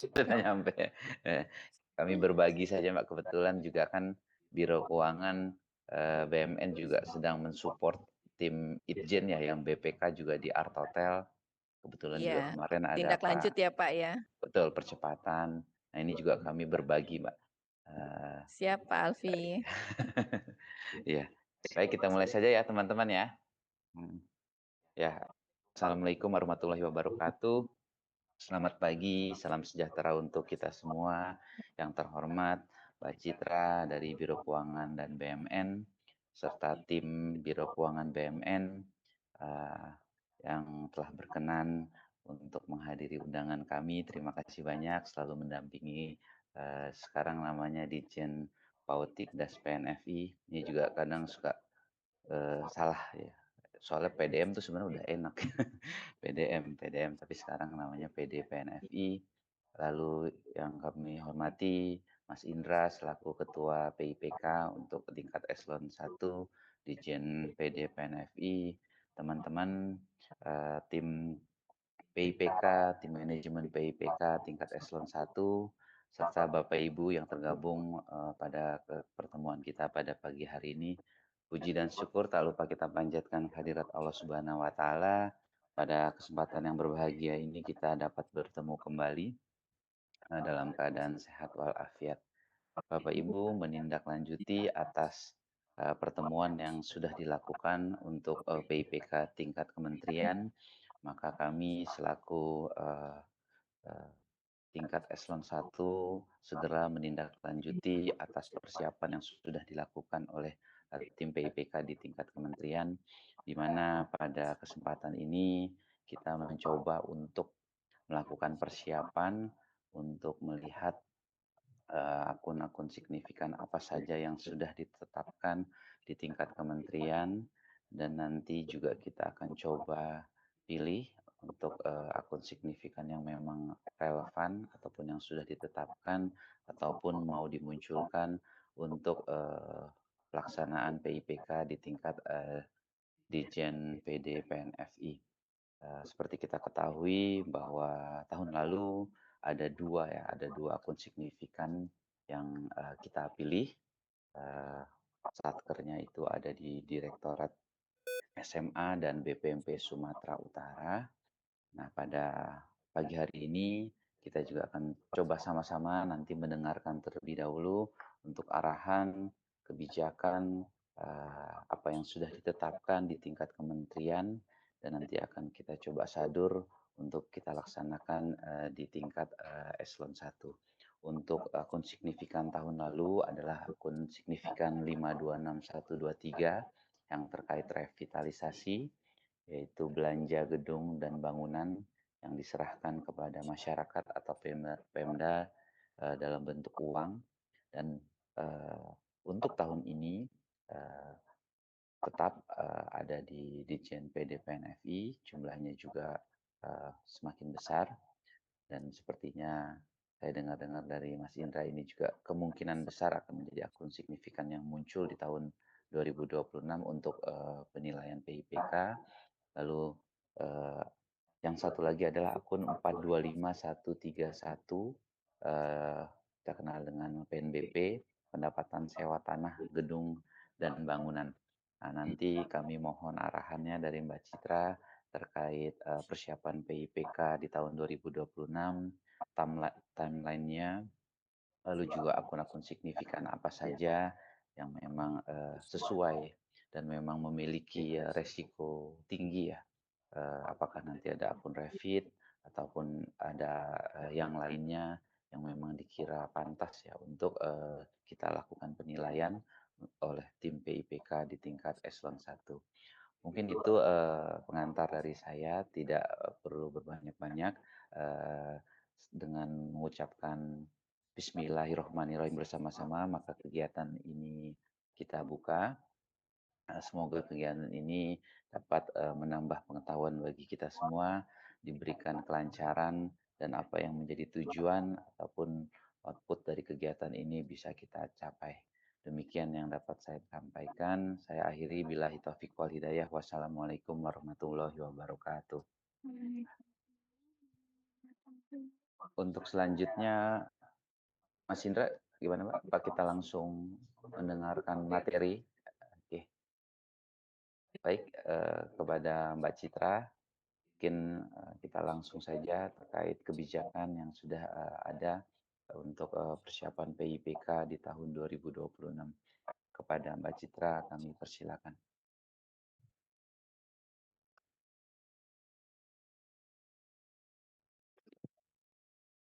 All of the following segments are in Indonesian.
sudah nyampe. Eh, Kami berbagi saja, Mbak, kebetulan juga kan Biro Keuangan, BMN juga sedang mensupport tim Itjen ya, yang BPK juga di Art Hotel. Kebetulan Iya, juga kemarin ada tindak lanjut Pak ya, Pak, ya. betul, percepatan. Nah, ini juga kami berbagi, Mbak. Eee, Siap, Pak Alfi. iya. Baik, kita mulai saja ya, teman-teman ya. Mhm. Ya, assalamualaikum warahmatullahi wabarakatuh. Selamat pagi, salam sejahtera untuk kita semua. Yang terhormat Mbak Citra dari Biro Keuangan dan BMN, serta tim Biro Keuangan BMN eh, yang telah berkenan untuk menghadiri undangan kami. Terima kasih banyak selalu mendampingi sekarang namanya Ditjen Pautik Das PNFI. Ini juga kadang suka salah ya. Soalnya PDM tuh sebenarnya udah enak. PDM, tapi sekarang namanya PD PNFI. Lalu yang kami hormati Mas Indra selaku Ketua PIPK untuk tingkat eselon 1 Ditjen PD PNFI, teman-teman tim PIPK, tim manajemen PIPK tingkat eselon 1, serta Bapak Ibu yang tergabung pada pertemuan kita pada pagi hari ini. Puji dan syukur tak lupa kita panjatkan kehadirat Allah Subhanahu wa taala. Pada kesempatan yang berbahagia ini kita dapat bertemu kembali dalam keadaan sehat walafiat. Bapak Ibu menindaklanjuti atas pertemuan yang sudah dilakukan untuk PIPK tingkat kementerian, maka kami selaku eh, tingkat eselon 1 segera menindaklanjuti atas persiapan yang sudah dilakukan oleh tim PIPK di tingkat kementerian, di mana pada kesempatan ini kita mencoba untuk melakukan persiapan untuk melihat akun-akun signifikan apa saja yang sudah ditetapkan di tingkat kementerian, dan nanti juga kita akan coba pilih untuk akun signifikan yang memang relevan ataupun yang sudah ditetapkan ataupun mau dimunculkan untuk pelaksanaan PIPK di tingkat Ditjen PD PNFI. Seperti kita ketahui bahwa tahun lalu ada dua akun signifikan yang kita pilih. Uh, Satkernya itu ada di Direktorat SMA dan BPMP Sumatera Utara. Nah, pada pagi hari ini kita juga akan coba sama-sama nanti mendengarkan terlebih dahulu untuk arahan kebijakan apa yang sudah ditetapkan di tingkat kementerian, dan nanti akan kita coba sadur untuk kita laksanakan di tingkat eselon 1. Untuk akun signifikan tahun lalu adalah akun signifikan 526123 yang terkait revitalisasi, yaitu belanja gedung dan bangunan yang diserahkan kepada masyarakat atau Pemda dalam bentuk uang. Dan eh, untuk tahun ini eh, tetap ada di Ditjen PD PNFI, jumlahnya juga semakin besar, dan sepertinya saya dengar-dengar dari Mas Indra ini juga kemungkinan besar akan menjadi akun signifikan yang muncul di tahun 2026 untuk penilaian PIPK. Lalu eh, yang satu lagi adalah akun 425131, kita kenal dengan PNBP, pendapatan sewa tanah, gedung, dan bangunan. Nah, nanti kami mohon arahannya dari Mbak Citra terkait persiapan PIPK di tahun 2026, timeline-nya, lalu juga akun-akun signifikan apa saja yang memang sesuai dan memang memiliki resiko tinggi ya. Apakah nanti ada akun Revit ataupun ada yang lainnya yang memang dikira pantas ya untuk kita lakukan penilaian oleh tim PIPK di tingkat eselon 1. Mungkin itu pengantar dari saya, tidak perlu berbanyak-banyak. Eh, dengan mengucapkan Bismillahirrahmanirrahim bersama-sama, maka kegiatan ini kita buka. Semoga kegiatan ini dapat menambah pengetahuan bagi kita semua, diberikan kelancaran, dan apa yang menjadi tujuan ataupun output dari kegiatan ini bisa kita capai. Demikian yang dapat saya sampaikan. Saya akhiri billahi taufiq wal hidayah. Wassalamualaikum warahmatullahi wabarakatuh. untuk selanjutnya Mas Indra gimana Pak? Apa kita langsung mendengarkan materi? Oke, baik, kepada Mbak Citra, mungkin, kita langsung saja terkait kebijakan yang sudah, ada untuk, persiapan PIPK di tahun 2026. Kepada Mbak Citra kami persilakan.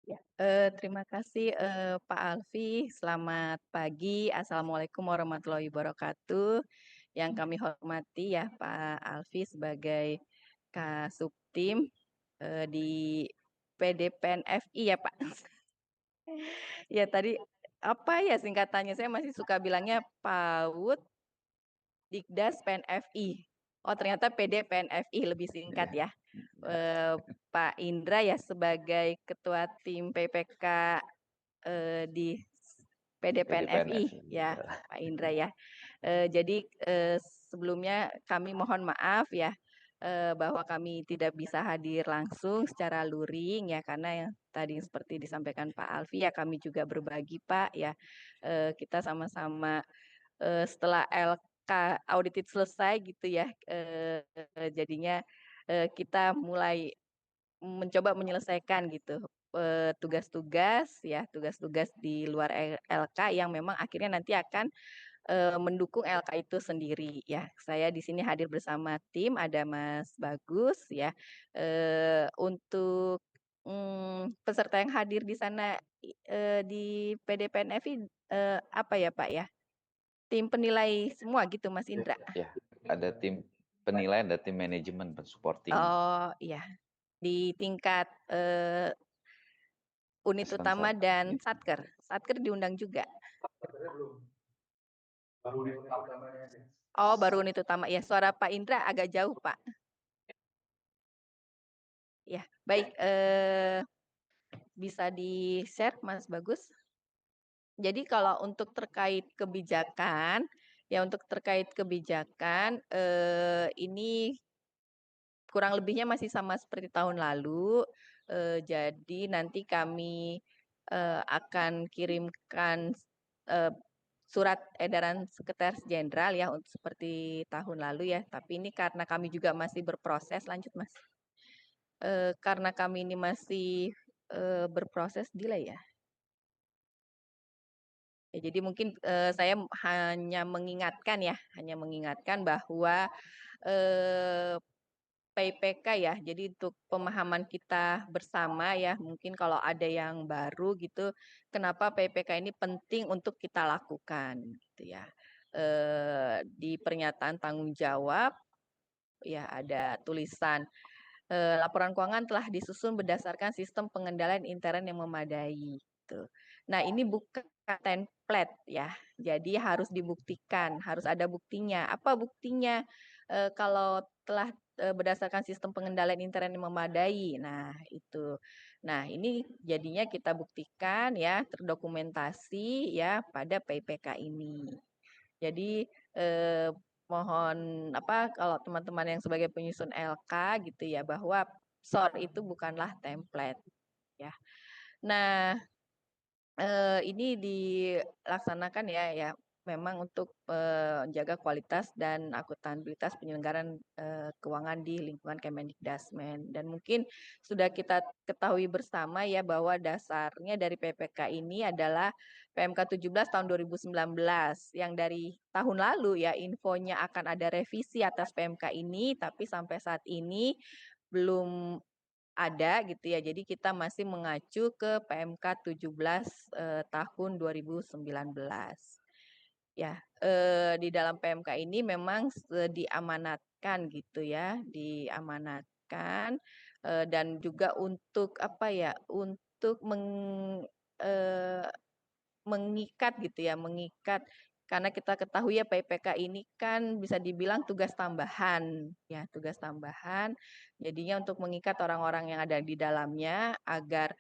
Ya, terima kasih, Pak Alfi. Selamat pagi. Assalamualaikum warahmatullahi wabarakatuh. Yang kami hormati ya Pak Alfi sebagai Kasubtim, di PDPN FI ya Pak. Ya tadi apa ya singkatannya, saya masih suka bilangnya PAUD Dikdas PNFI. Oh ternyata PD PNFI lebih singkat Iya, ya. Pak Indra ya sebagai Ketua Tim PPK di PDPNFI PDPNFI, ya betul. Pak Indra ya. Jadi sebelumnya kami mohon maaf ya bahwa kami tidak bisa hadir langsung secara luring ya karena yang tadi seperti disampaikan Pak Alfi ya kami juga berbagi Pak ya. Kita sama-sama setelah LK audited selesai gitu ya jadinya kita mulai mencoba menyelesaikan gitu, tugas-tugas ya, tugas-tugas di luar LK yang memang akhirnya nanti akan, mendukung LK itu sendiri ya. Saya di sini hadir bersama tim, ada Mas Bagus ya, untuk, peserta yang hadir di sana, di PDPNFI, apa ya, Pak, ya, tim penilai semua gitu Mas Indra? Ya, ada tim penilaian, ada tim manajemen supporting Oh, iya. Di tingkat, unit Sensor. utama dan Ya. satker. Satker diundang juga. Oh, baru unit utama. Ya, suara Pak Indra agak jauh, Pak. Ya, baik. Bisa di-share, Mas Bagus. Jadi kalau untuk terkait kebijakan, ya untuk terkait kebijakan, ini kurang lebihnya masih sama seperti tahun lalu. Jadi nanti kami akan kirimkan eh, surat edaran Sekretaris Jenderal ya untuk seperti tahun lalu ya. Tapi ini karena kami juga masih berproses, lanjut Mas. Karena kami ini masih berproses delay ya. Ya, jadi mungkin saya hanya mengingatkan ya, hanya mengingatkan bahwa eh, PIPK ya. Jadi untuk pemahaman kita bersama ya, mungkin kalau ada yang baru gitu, kenapa PIPK ini penting untuk kita lakukan gitu ya. Di pernyataan tanggung jawab ya ada tulisan laporan keuangan telah disusun berdasarkan sistem pengendalian intern yang memadai. Gitu. Nah, ini bukan template ya. Jadi harus dibuktikan, harus ada buktinya. Apa buktinya? Kalau telah berdasarkan sistem pengendalian intern yang memadai. Nah, itu. Nah, ini jadinya kita buktikan ya, terdokumentasi ya pada PPK ini. Jadi eh, mohon apa kalau teman-teman yang sebagai penyusun LK gitu ya bahwa SOR itu bukanlah template ya. Nah, ini dilaksanakan ya ya memang untuk menjaga kualitas dan akuntabilitas penyelenggaraan keuangan di lingkungan Kemendikbudrismen dan mungkin sudah kita ketahui bersama ya bahwa dasarnya dari PPK ini adalah PMK 17 tahun 2019 yang dari tahun lalu ya infonya akan ada revisi atas PMK ini tapi sampai saat ini belum ada gitu ya. Jadi kita masih mengacu ke PMK 17 tahun 2019. Ya, di dalam PMK ini memang diamanatkan gitu ya, diamanatkan dan juga untuk apa ya, untuk eee, mengikat gitu ya, mengikat karena kita ketahui ya PPK ini kan bisa dibilang tugas tambahan ya, tugas tambahan. Jadinya untuk mengikat orang-orang yang ada di dalamnya agar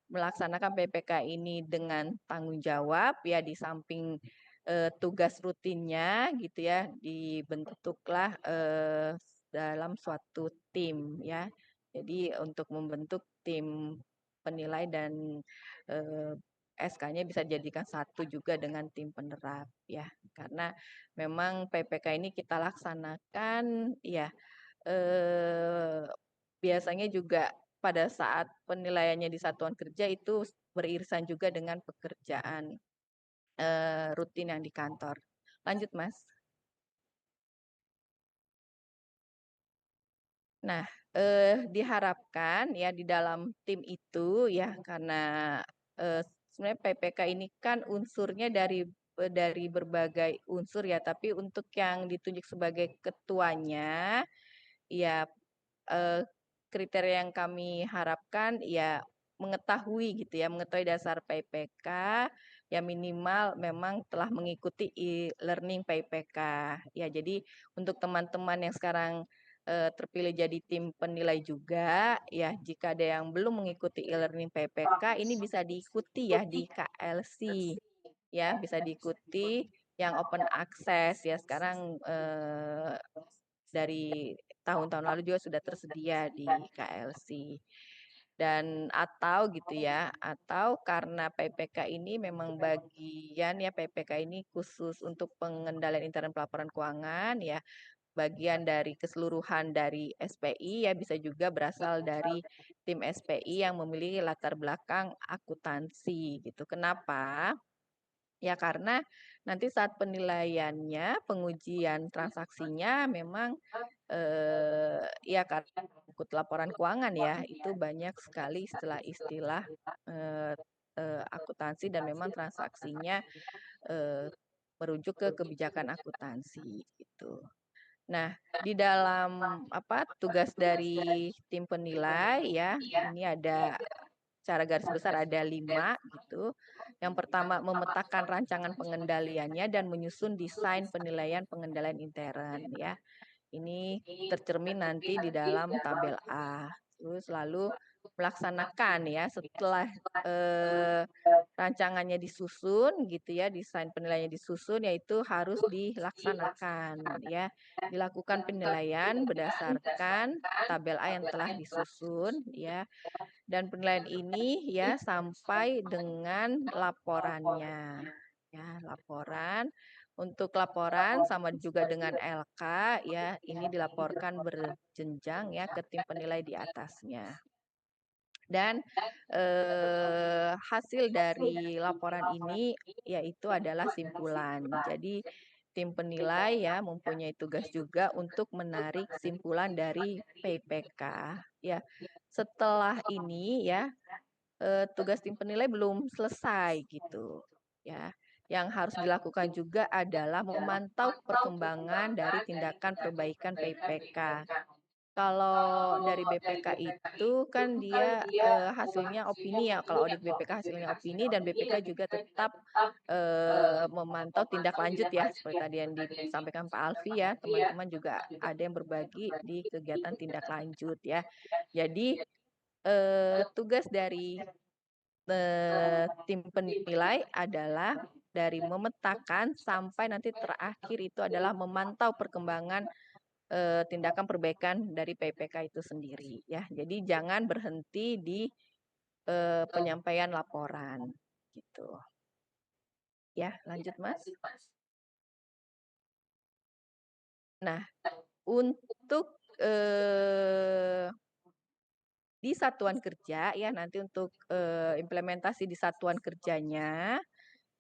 melaksanakan PPK ini dengan tanggung jawab ya di samping tugas rutinnya gitu ya, dibentuklah dalam suatu tim ya. Jadi untuk membentuk tim penilai dan, eee, SK-nya bisa dijadikan satu juga dengan tim penerap ya. Karena memang PPK ini kita laksanakan ya, eee, biasanya juga pada saat penilaiannya di satuan kerja itu beririsan juga dengan pekerjaan, rutin yang di kantor. Lanjut, Mas. Nah, diharapkan ya di dalam tim itu ya karena, sebenarnya PPK ini kan unsurnya dari berbagai unsur ya, tapi untuk yang ditunjuk sebagai ketuanya, ya, eee, kriteria yang kami harapkan ya mengetahui gitu ya, mengetahui dasar PPK, ya minimal memang telah mengikuti e-learning PPK. Ya jadi untuk teman-teman yang sekarang, terpilih jadi tim penilai juga, ya jika ada yang belum mengikuti e-learning PPK ini bisa diikuti ya di KLC, ya bisa diikuti yang open access ya sekarang, dari tahun-tahun lalu juga sudah tersedia di KLC. Dan atau gitu ya, atau karena PPK ini memang bagian ya PPK ini khusus untuk pengendalian intern pelaporan keuangan ya, bagian dari keseluruhan dari SPI ya bisa juga berasal dari tim SPI yang memiliki latar belakang akuntansi gitu. Kenapa? Ya karena nanti saat penilaiannya, pengujian transaksinya memang, ya karena ikut laporan keuangan ya, itu banyak sekali istilah-istilah, eee akuntansi dan memang transaksinya, eee, merujuk ke kebijakan akuntansi gitu. Nah, di dalam apa, tugas dari tim penilai ya, ini ada secara garis besar ada 5 gitu. Yang pertama memetakan rancangan pengendaliannya dan menyusun desain penilaian pengendalian intern ya. Ini tercermin nanti di dalam tabel A. Terus lalu melaksanakan ya setelah, eee, rancangannya disusun gitu ya, desain penilaiannya disusun, yaitu harus dilaksanakan ya. Dilakukan penilaian berdasarkan tabel A yang telah disusun ya, dan penilaian ini ya sampai dengan laporannya. Ya, laporan. Untuk laporan sama juga dengan LK ya, ini dilaporkan berjenjang ya ke tim penilai di atasnya. Dan, hasil dari laporan ini yaitu adalah simpulan. Jadi tim penilai ya mempunyai tugas juga untuk menarik simpulan dari PPK. Ya, setelah ini ya, tugas tim penilai belum selesai gitu, ya. Yang harus dilakukan juga adalah memantau perkembangan dari tindakan perbaikan PPK. Kalau dari BPK itu kan dia, hasilnya opini ya, kalau audit BPK hasilnya opini dan BPK juga tetap, memantau tindak lanjut ya, seperti tadi yang disampaikan Pak Alfi ya, teman-teman juga ada yang berbagi di kegiatan tindak lanjut ya. Jadi, tugas dari tim penilai adalah dari memetakan sampai nanti terakhir itu adalah memantau perkembangan, tindakan perbaikan dari PPK itu sendiri ya. Jadi jangan berhenti di, penyampaian laporan, gitu. Ya, lanjut Mas. Nah, untuk, di satuan kerja ya nanti untuk, implementasi di satuan kerjanya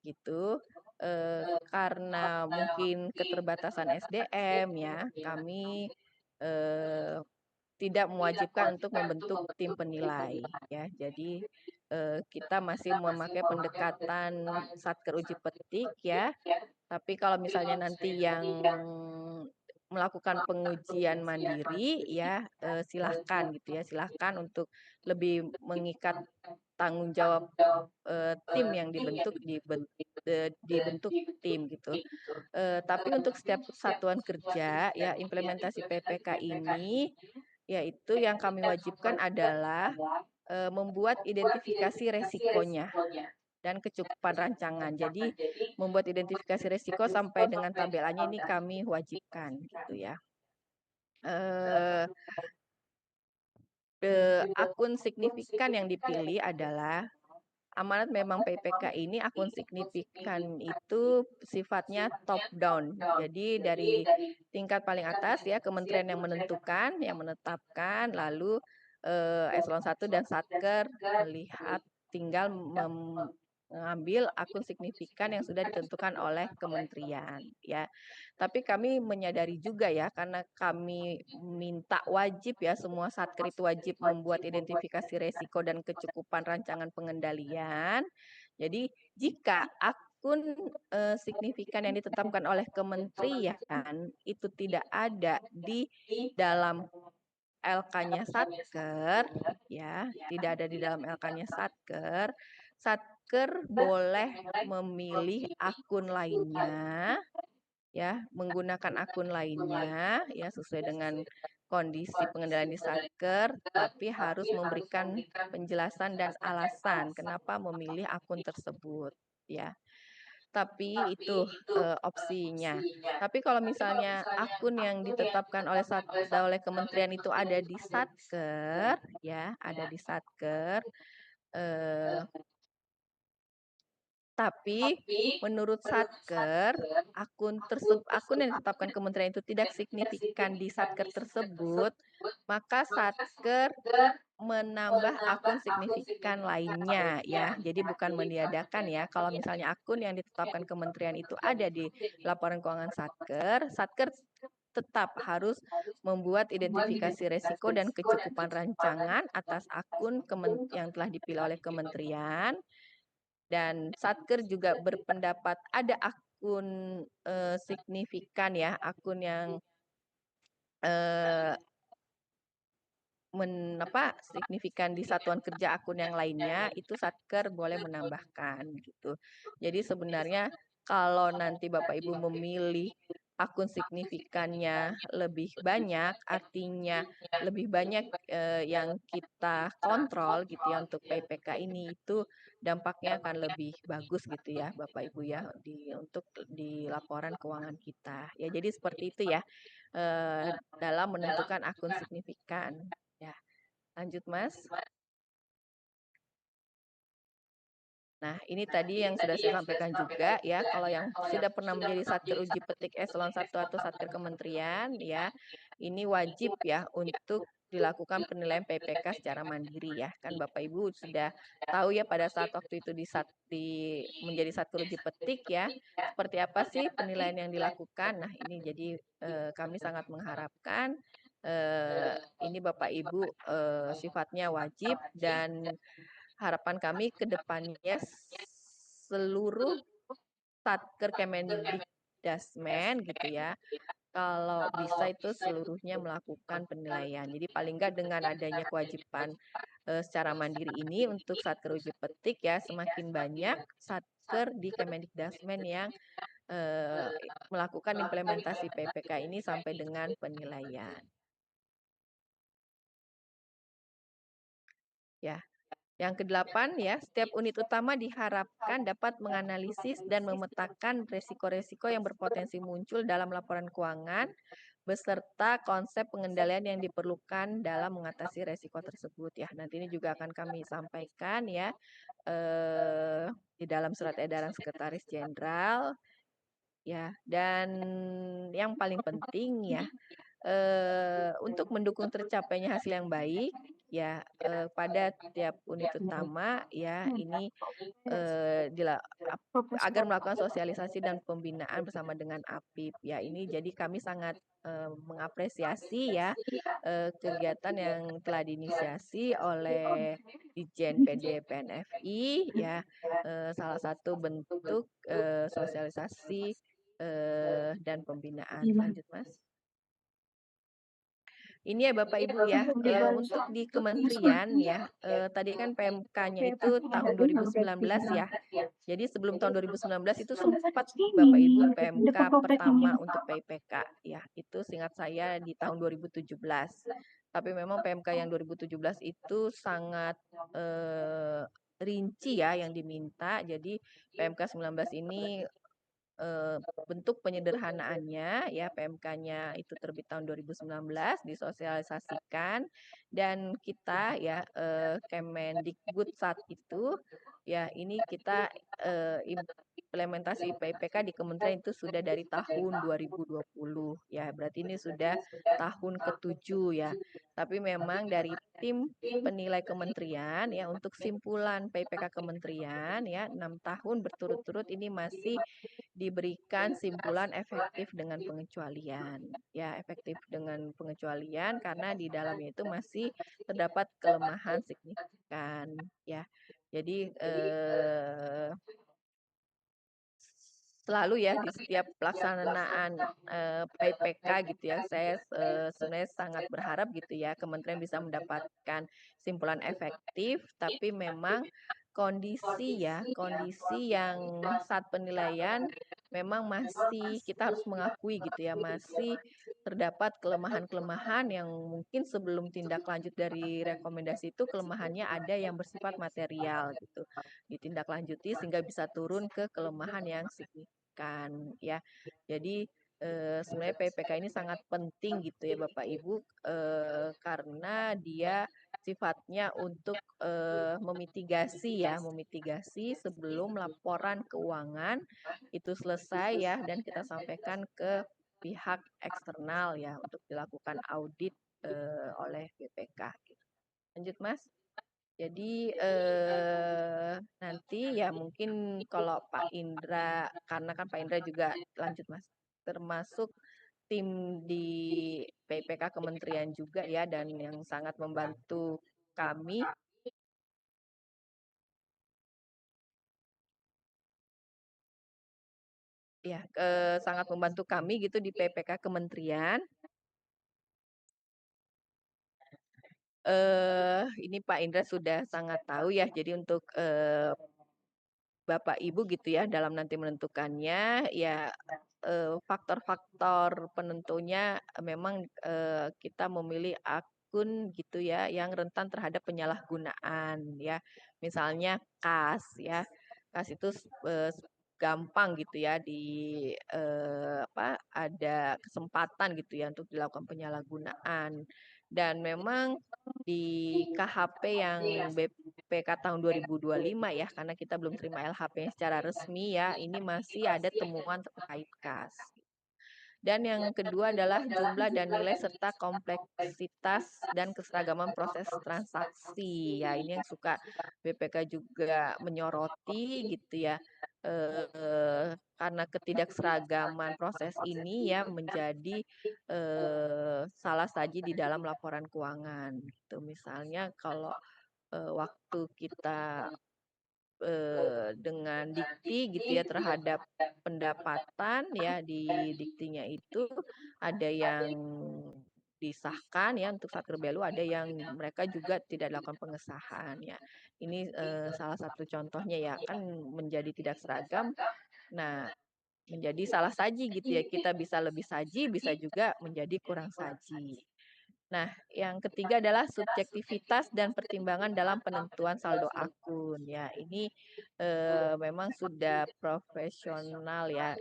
gitu, karena mungkin keterbatasan SDM ya, kami, eee, tidak mewajibkan untuk membentuk tim penilai ya. Jadi, kita masih memakai pendekatan satker uji petik ya, tapi kalau misalnya nanti yang melakukan pengujian mandiri ya, silahkan gitu ya, silahkan untuk lebih mengikat tanggung jawab, tim yang dibentuk tim gitu. Tapi untuk setiap satuan kerja ya implementasi PPK ini, yaitu yang kami wajibkan adalah, membuat identifikasi resikonya dan kecukupan rancangan. Jadi membuat identifikasi resiko sampai dengan tabel A-nya ini kami wajibkan gitu ya. Eee akun signifikan yang dipilih adalah amanat memang PPK ini akun signifikan itu sifatnya top down. Jadi dari tingkat paling atas ya kementerian yang menentukan, yang menetapkan, lalu, eselon 1 dan Satker melihat tinggal mengambil akun signifikan yang sudah ditentukan oleh kementerian, ya. Tapi kami menyadari juga ya, karena kami minta wajib ya, semua satker itu wajib membuat identifikasi resiko dan kecukupan rancangan pengendalian. Jadi jika akun, signifikan yang ditetapkan oleh kementerian itu tidak ada di dalam LK-nya Satker, ya, tidak ada di dalam LK-nya Satker, Satker boleh memilih akun lainnya, ya, menggunakan akun lainnya, ya, sesuai dengan kondisi pengendalian di Satker, tapi harus memberikan penjelasan dan alasan kenapa memilih akun tersebut, ya. Tapi itu, opsinya. Tapi kalau misalnya akun yang ditetapkan oleh kementerian itu ada di Satker, ya, ada di Satker, eee tapi menurut Satker, akun yang ditetapkan kementerian itu tidak signifikan di Satker tersebut, maka Satker menambah akun signifikan lainnya ya. Jadi bukan meniadakan ya. Kalau misalnya akun yang ditetapkan kementerian itu ada di laporan keuangan Satker, Satker tetap harus membuat identifikasi resiko dan kecukupan rancangan atas akun yang telah dipilih oleh kementerian dan Satker juga berpendapat ada akun, signifikan ya, akun yang, eee, signifikan di satuan kerja akun yang lainnya, itu Satker boleh menambahkan gitu. Jadi sebenarnya kalau nanti Bapak Ibu memilih akun signifikannya lebih banyak, artinya lebih banyak, yang kita kontrol gitu ya untuk PPK ini, itu dampaknya akan lebih bagus gitu ya Bapak Ibu ya untuk di laporan keuangan kita. Ya jadi seperti itu ya, dalam menentukan akun signifikan. Ya, lanjut Mas. Nah, ini tadi yang sudah saya sampaikan juga ya, kalau yang sudah pernah menjadi Satker Uji Petik Eselon 1 atau Satker Kementerian ya, ini wajib ya untuk dilakukan penilaian PPK secara mandiri ya. Kan Bapak Ibu sudah tahu ya pada saat waktu itu menjadi Satker Uji Petik ya, seperti apa sih penilaian yang dilakukan. Nah, ini jadi kami sangat mengharapkan ini Bapak Ibu sifatnya wajib dan harapan kami ke depannya seluruh Satker Kemendikdasmen gitu ya, kalau bisa itu seluruhnya melakukan penilaian. Jadi paling enggak dengan adanya kewajiban, secara mandiri ini untuk Satker uji petik ya, semakin banyak Satker di Kemendikdasmen yang, melakukan implementasi PPK ini sampai dengan penilaian, ya. Yang kedelapan ya, setiap unit utama diharapkan dapat menganalisis dan memetakan resiko-resiko yang berpotensi muncul dalam laporan keuangan beserta konsep pengendalian yang diperlukan dalam mengatasi resiko tersebut ya. Nanti ini juga akan kami sampaikan ya di dalam surat edaran Sekretaris Jenderal ya. Dan yang paling penting ya, untuk mendukung tercapainya hasil yang baik, ya, pada tiap unit utama, ya, ini, eee, dila ap agar melakukan sosialisasi dan pembinaan bersama dengan APIP. Ya, ini jadi kami sangat, mengapresiasi ya, kegiatan yang telah diinisiasi oleh Ditjen PD PNFI, ya, salah satu bentuk, sosialisasi, dan pembinaan. Lanjut, Mas. Ini ya Bapak Ibu ya, untuk di kementerian ya, tadi kan PMK-nya itu tahun 2019 ya. Jadi sebelum tahun 2019 itu sempat Bapak Ibu PMK pertama untuk PIPK ya, itu seingat saya di tahun 2017. Tapi memang PMK yang 2017 itu sangat, rinci ya yang diminta, jadi PMK 19 ini bentuk penyederhanaannya ya, PMK-nya itu terbit tahun 2019, disosialisasikan dan kita ya, Kemendikbud saat itu, ya ini kita, implementasi PPK di kementerian itu sudah dari tahun 2020 ya, berarti ini sudah tahun ke-7 ya. Tapi memang dari tim penilai kementerian ya, untuk simpulan PPK kementerian ya, 6 tahun berturut-turut ini masih diberikan simpulan efektif dengan pengecualian. Ya, efektif dengan pengecualian karena di dalamnya itu masih terdapat kelemahan signifikan, ya. Jadi, selalu ya di setiap pelaksanaan, PPK gitu ya, saya, sebenarnya sangat berharap gitu ya kementerian bisa mendapatkan simpulan efektif, tapi memang kondisi yang saat penilaian memang masih kita harus mengakui gitu ya, masih terdapat kelemahan-kelemahan yang mungkin sebelum tindak lanjut dari rekomendasi itu kelemahannya ada yang bersifat material gitu, ditindaklanjuti sehingga bisa turun ke kelemahan yang signifikan ya. Jadi, sebenarnya PPK ini sangat penting gitu ya Bapak Ibu, karena dia sifatnya untuk, memitigasi ya, memitigasi sebelum laporan keuangan itu selesai ya dan kita sampaikan ke pihak eksternal ya untuk dilakukan audit, oleh BPK gitu. Lanjut Mas. Jadi, nanti ya mungkin kalau Pak Indra karena kan Pak Indra juga lanjut Mas, termasuk tim di PPK kementerian juga ya dan yang sangat membantu kami ya, sangat membantu kami gitu di PPK kementerian. Ini Pak Indra sudah sangat tahu ya, jadi untuk, Bapak Ibu gitu ya dalam nanti menentukannya, ya, faktor-faktor penentunya memang, kita memilih akun gitu ya yang rentan terhadap penyalahgunaan ya. Misalnya kas ya, kas itu gampang gitu ya ada kesempatan gitu ya untuk dilakukan penyalahgunaan. Dan memang di KHP yang BPK tahun 2025 ya, karena kita belum terima LHP-nya secara resmi ya, ini masih ada temuan terkait kas. Dan yang kedua adalah jumlah dan nilai serta kompleksitas dan keseragaman proses transaksi. Ya, ini yang suka BPK juga menyoroti gitu ya. Karena ketidakseragaman proses ini ya menjadi salah saji di dalam laporan keuangan gitu. Misalnya kalau waktu kita dengan dikti gitu ya terhadap pendapatan ya di diktinya itu ada yang disahkan ya untuk Satker Belu, ada yang mereka juga tidak dilakukan pengesahan ya. Ini, salah satu contohnya ya, kan menjadi tidak seragam. Nah, menjadi salah saji gitu ya, kita bisa lebih saji, bisa juga menjadi kurang saji. Nah, yang ketiga adalah subjektivitas dan pertimbangan dalam penentuan saldo akun. Ya, ini memang sudah profesional ya,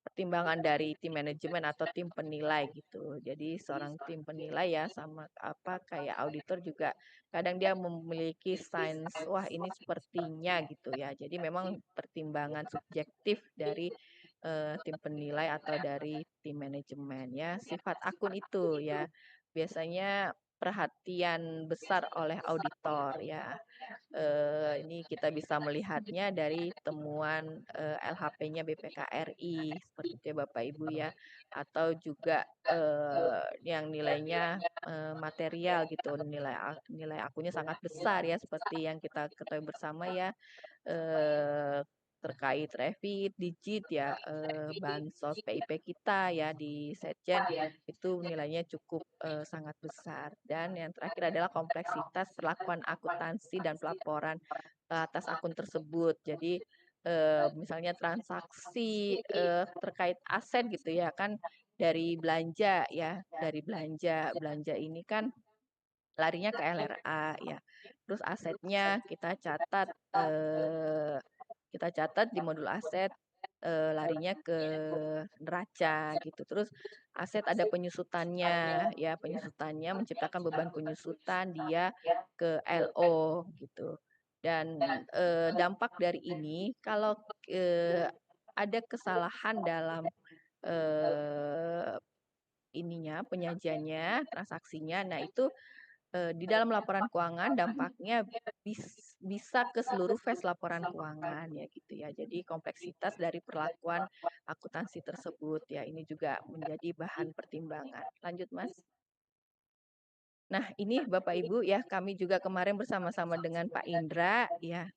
pertimbangan dari tim manajemen atau tim penilai gitu. Jadi seorang tim penilai ya sama apa kayak auditor juga kadang dia memiliki sains, wah ini sepertinya gitu ya. Jadi memang pertimbangan subjektif dari tim penilai atau dari tim manajemen ya. Sifat akun itu ya biasanya perhatian besar oleh auditor ya. Ini kita bisa melihatnya dari temuan, LHP-nya BPK RI seperti itu ya Bapak Ibu ya, atau juga, yang nilainya, material gitu, nilai akunnya sangat besar ya seperti yang kita ketahui bersama ya, eee, terkait Revit, Digit ya, bansos PIP kita ya di Setjen itu nilainya cukup, sangat besar. Dan yang terakhir adalah kompleksitas perlakuan akuntansi dan pelaporan, atas akun tersebut. Jadi, misalnya transaksi, terkait aset gitu ya kan dari belanja ya, dari belanja. Belanja ini kan larinya ke LRA ya. Terus asetnya kita catat di modul aset larinya ke neraca gitu. Terus aset ada penyusutannya, ya penyusutannya menciptakan beban penyusutan dia ke LO gitu. Dan, dampak dari ini kalau, ada kesalahan dalam, eee, penyajiannya, transaksinya, nah itu di dalam laporan keuangan dampaknya bisa ke seluruh fase laporan keuangan ya gitu ya. Jadi kompleksitas dari perlakuan akuntansi tersebut ya ini juga menjadi bahan pertimbangan. Lanjut Mas. Nah ini Bapak Ibu ya kami juga kemarin bersama-sama dengan Pak Indra ya,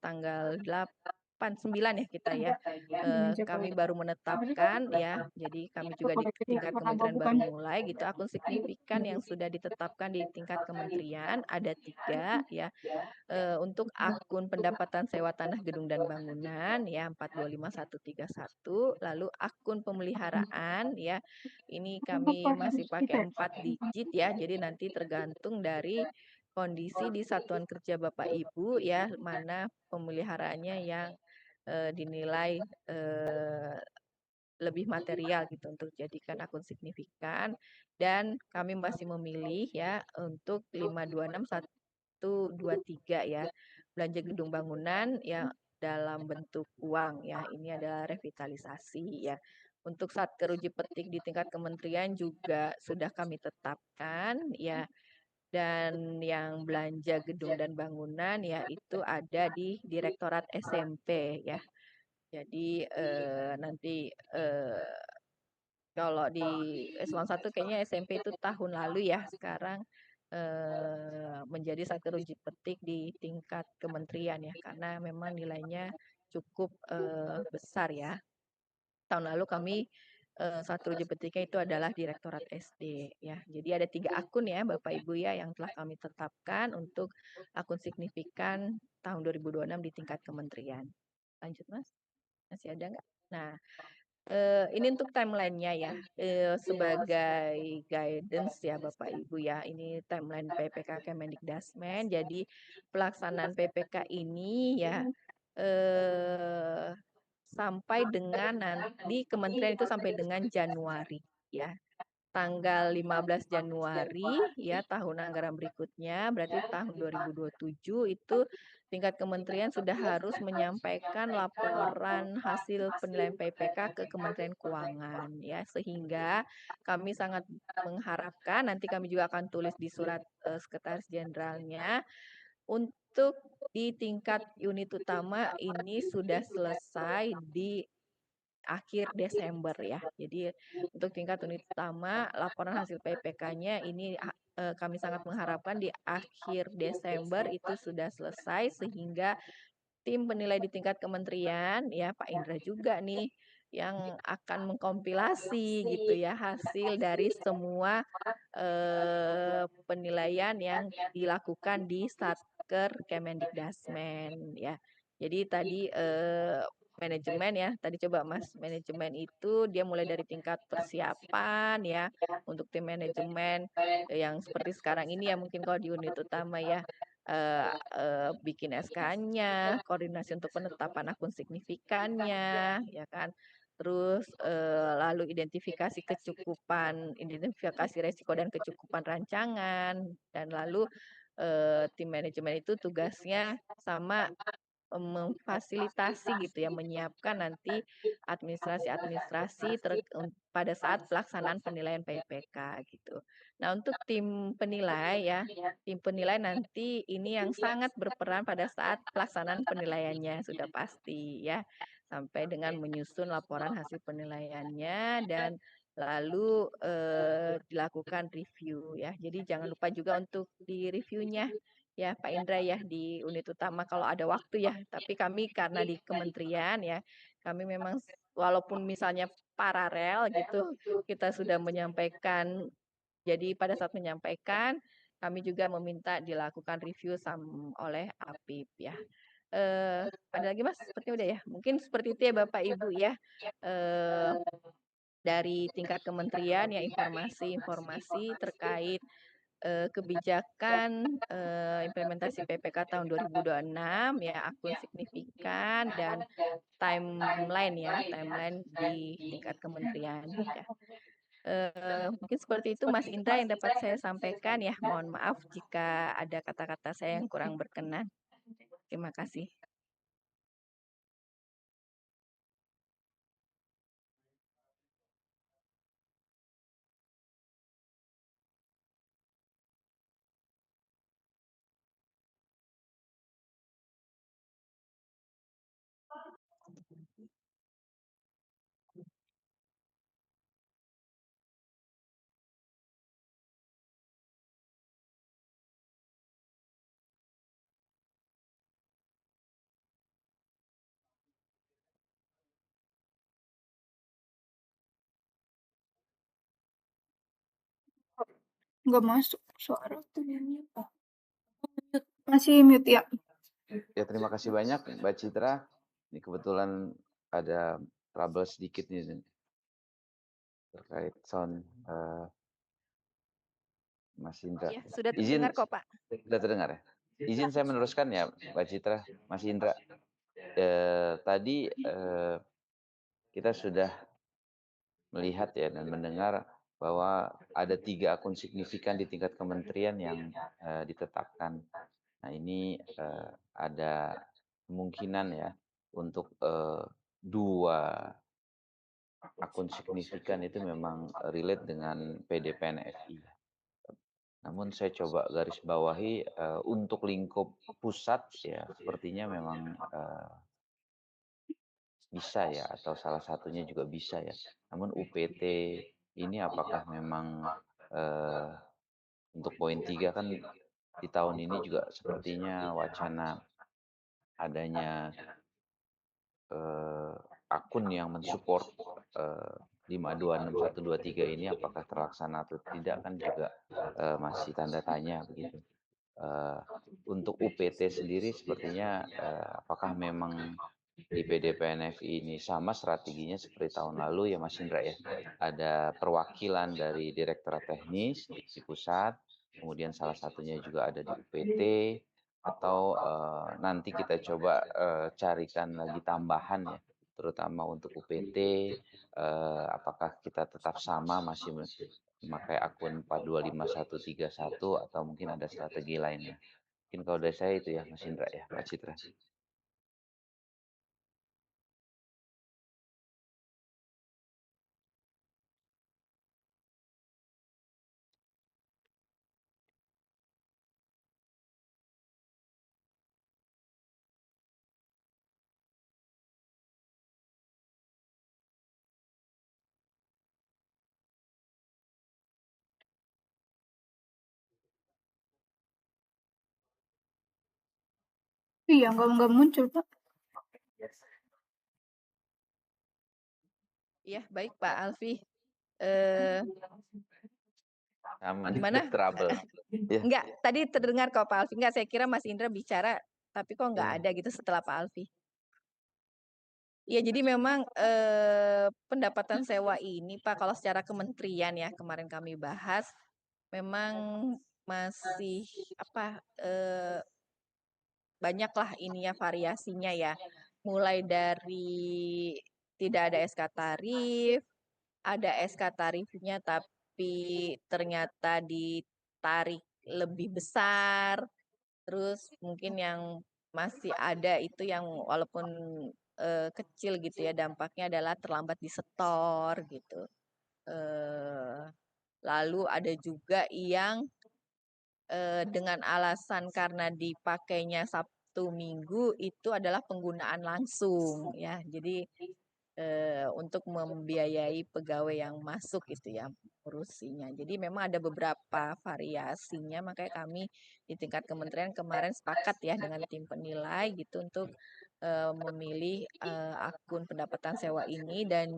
tanggal 8 9 ya kita ya, Dengan Jokowi. kami baru Sebenarnya kan menetapkan ya, jadi kami itu juga di politik tingkat kenapa kementerian bukan baru mulai gitu, akun signifikan yang sudah ditetapkan di tingkat kementerian ada 3 ya, untuk akun pendapatan sewa tanah gedung dan bangunan ya 425131, lalu akun pemeliharaan ya, ini untuk kami masih proses pakai kita 4 digit ya, jadi nanti tergantung dari kondisi di satuan kerja Bapak Ibu ya, mana pemeliharaannya yang, dinilai, lebih material gitu untuk jadikan akun signifikan dan kami masih memilih ya untuk 526123 ya, belanja gedung bangunan yang dalam bentuk uang ya, ini adalah revitalisasi ya. Untuk satker uji petik di tingkat kementerian juga sudah kami tetapkan ya, dan yang belanja gedung dan bangunan ya itu ada di Direktorat SMP ya. Jadi, nanti, kalau di eselon 1 kayaknya SMP itu tahun lalu ya, sekarang, menjadi satu uji petik di tingkat kementerian ya, karena memang nilainya cukup, besar ya. Tahun lalu kami, satu uji petiknya itu adalah Direktorat SD ya. Jadi ada 3 akun ya Bapak Ibu ya yang telah kami tetapkan untuk akun signifikan tahun 2026 di tingkat kementerian. Lanjut Mas, masih ada nggak? Nah, ini untuk timeline-nya ya, sebagai guidance ya Bapak Ibu ya, ini timeline PPK Kemendikdasmen. Jadi pelaksanaan PPK ini ya, eee, sampai dengan di kementerian itu sampai dengan Januari ya. Tanggal 15 Januari ya tahun anggaran berikutnya, berarti tahun 2027 itu tingkat kementerian sudah harus menyampaikan laporan hasil penilaian PPK ke Kementerian Keuangan ya. Sehingga kami sangat mengharapkan nanti kami juga akan tulis di surat, Sekretaris Jenderalnya untuk di tingkat unit utama ini sudah selesai di akhir Desember ya. Jadi untuk tingkat unit utama laporan hasil PPK-nya ini kami sangat mengharapkan di akhir Desember itu sudah selesai sehingga tim penilai di tingkat kementerian ya Pak Indra juga nih yang akan mengkompilasi gitu ya hasil dari semua penilaian yang dilakukan di Satker Kemendikdasmen ya. Jadi tadi, manajemen ya, tadi coba Mas, manajemen itu dia mulai dari tingkat persiapan ya, untuk tim manajemen, yang seperti sekarang ini ya mungkin kalau di unit utama ya, bikin SK-nya, koordinasi untuk penetapan akun signifikannya, ya kan. Terus, lalu identifikasi resiko dan kecukupan rancangan, dan lalu, tim manajemen itu tugasnya sama memfasilitasi gitu ya, menyiapkan nanti administrasi-administrasi pada saat pelaksanaan penilaian PPK gitu. Nah, untuk tim penilai nanti ini yang sangat berperan pada saat pelaksanaan penilaiannya sudah pasti ya, sampai dengan menyusun laporan hasil penilaiannya dan lalu, dilakukan review ya. Jadi jangan lupa juga untuk di-reviewnya ya Pak Indra ya di unit utama kalau ada waktu ya. Tapi kami karena di kementerian ya, kami memang walaupun misalnya paralel gitu, kita sudah menyampaikan jadi pada saat menyampaikan, kami juga meminta dilakukan review oleh APIP ya. Ada lagi Mas? Sepertinya udah ya? Mungkin seperti itu ya Bapak Ibu ya, dari tingkat kementerian ya informasi-informasi terkait kebijakan, implementasi PPK tahun 2026 ya, akun signifikan dan timeline ya, timeline di tingkat kementerian ya. Mungkin seperti itu Mas Indra yang dapat saya sampaikan ya. Mohon maaf jika ada kata-kata saya yang kurang berkenan. Terima kasih. Nggak masuk suara tuh. Oh, masih mute ya? Ya, terima kasih banyak Mbak Citra. Ini kebetulan ada trouble sedikit nih terkait sound, Mas Indra. Ya, sudah Izin terdengar kok, Pak. sudah terdengar ya? Izin saya meneruskan ya Mbak Citra, Mas Indra. Tadi, kita sudah melihat ya dan mendengar bahwa ada 3 akun signifikan di tingkat kementerian yang, ditetapkan. Nah ini, ada kemungkinan ya untuk, 2 akun signifikan itu memang, relate dengan PDPNFI. Namun saya coba garis bawahi, untuk lingkup pusat ya sepertinya memang, bisa ya atau salah satunya juga bisa ya. Namun UPT ini apakah memang, eee, untuk poin 3 kan di tahun ini juga sepertinya wacana adanya, eee, akun yang mensupport, 526123 ini apakah terlaksana atau tidak kan juga, masih tanda tanya begitu. Eee, untuk UPT sendiri sepertinya, apakah memang di PDPNFI ini sama strateginya seperti tahun lalu ya Mas Indra ya? Ada perwakilan dari direktorat teknis di pusat, kemudian salah satunya juga ada di UPT, atau, nanti kita coba, carikan lagi tambahan ya, terutama untuk UPT, apakah kita tetap sama masih memakai akun 425131 atau mungkin ada strategi lainnya? Mungkin kalau dari saya itu ya Mas Indra ya, Mbak Citra. Iya, nggak muncul, Pak. Iya, baik Pak Alfi. Eee, Aman, Gimana? trouble. Iya, Enggak, tadi terdengar kok Pak Alfi. Enggak, saya kira Mas Indra bicara, tapi kok nggak iya. ada gitu setelah Pak Alfi. Iya, jadi memang, pendapatan sewa ini Pak, kalau secara kementerian ya, kemarin kami bahas, memang masih apa, banyaklah ininya variasinya ya. Mulai dari tidak ada SK tarif, ada SK tarifnya tapi ternyata ditarik lebih besar, terus mungkin yang masih ada itu yang walaupun, kecil gitu ya dampaknya adalah terlambat disetor gitu. Eee, Lalu ada juga yang, dengan alasan karena dipakainya Sabtu Minggu itu adalah penggunaan langsung ya. Jadi, untuk membiayai pegawai yang masuk gitu ya, ngurusinya. Jadi memang ada beberapa variasinya, makanya kami di tingkat kementerian kemarin sepakat ya dengan tim penilai gitu untuk, memilih, akun pendapatan sewa ini dan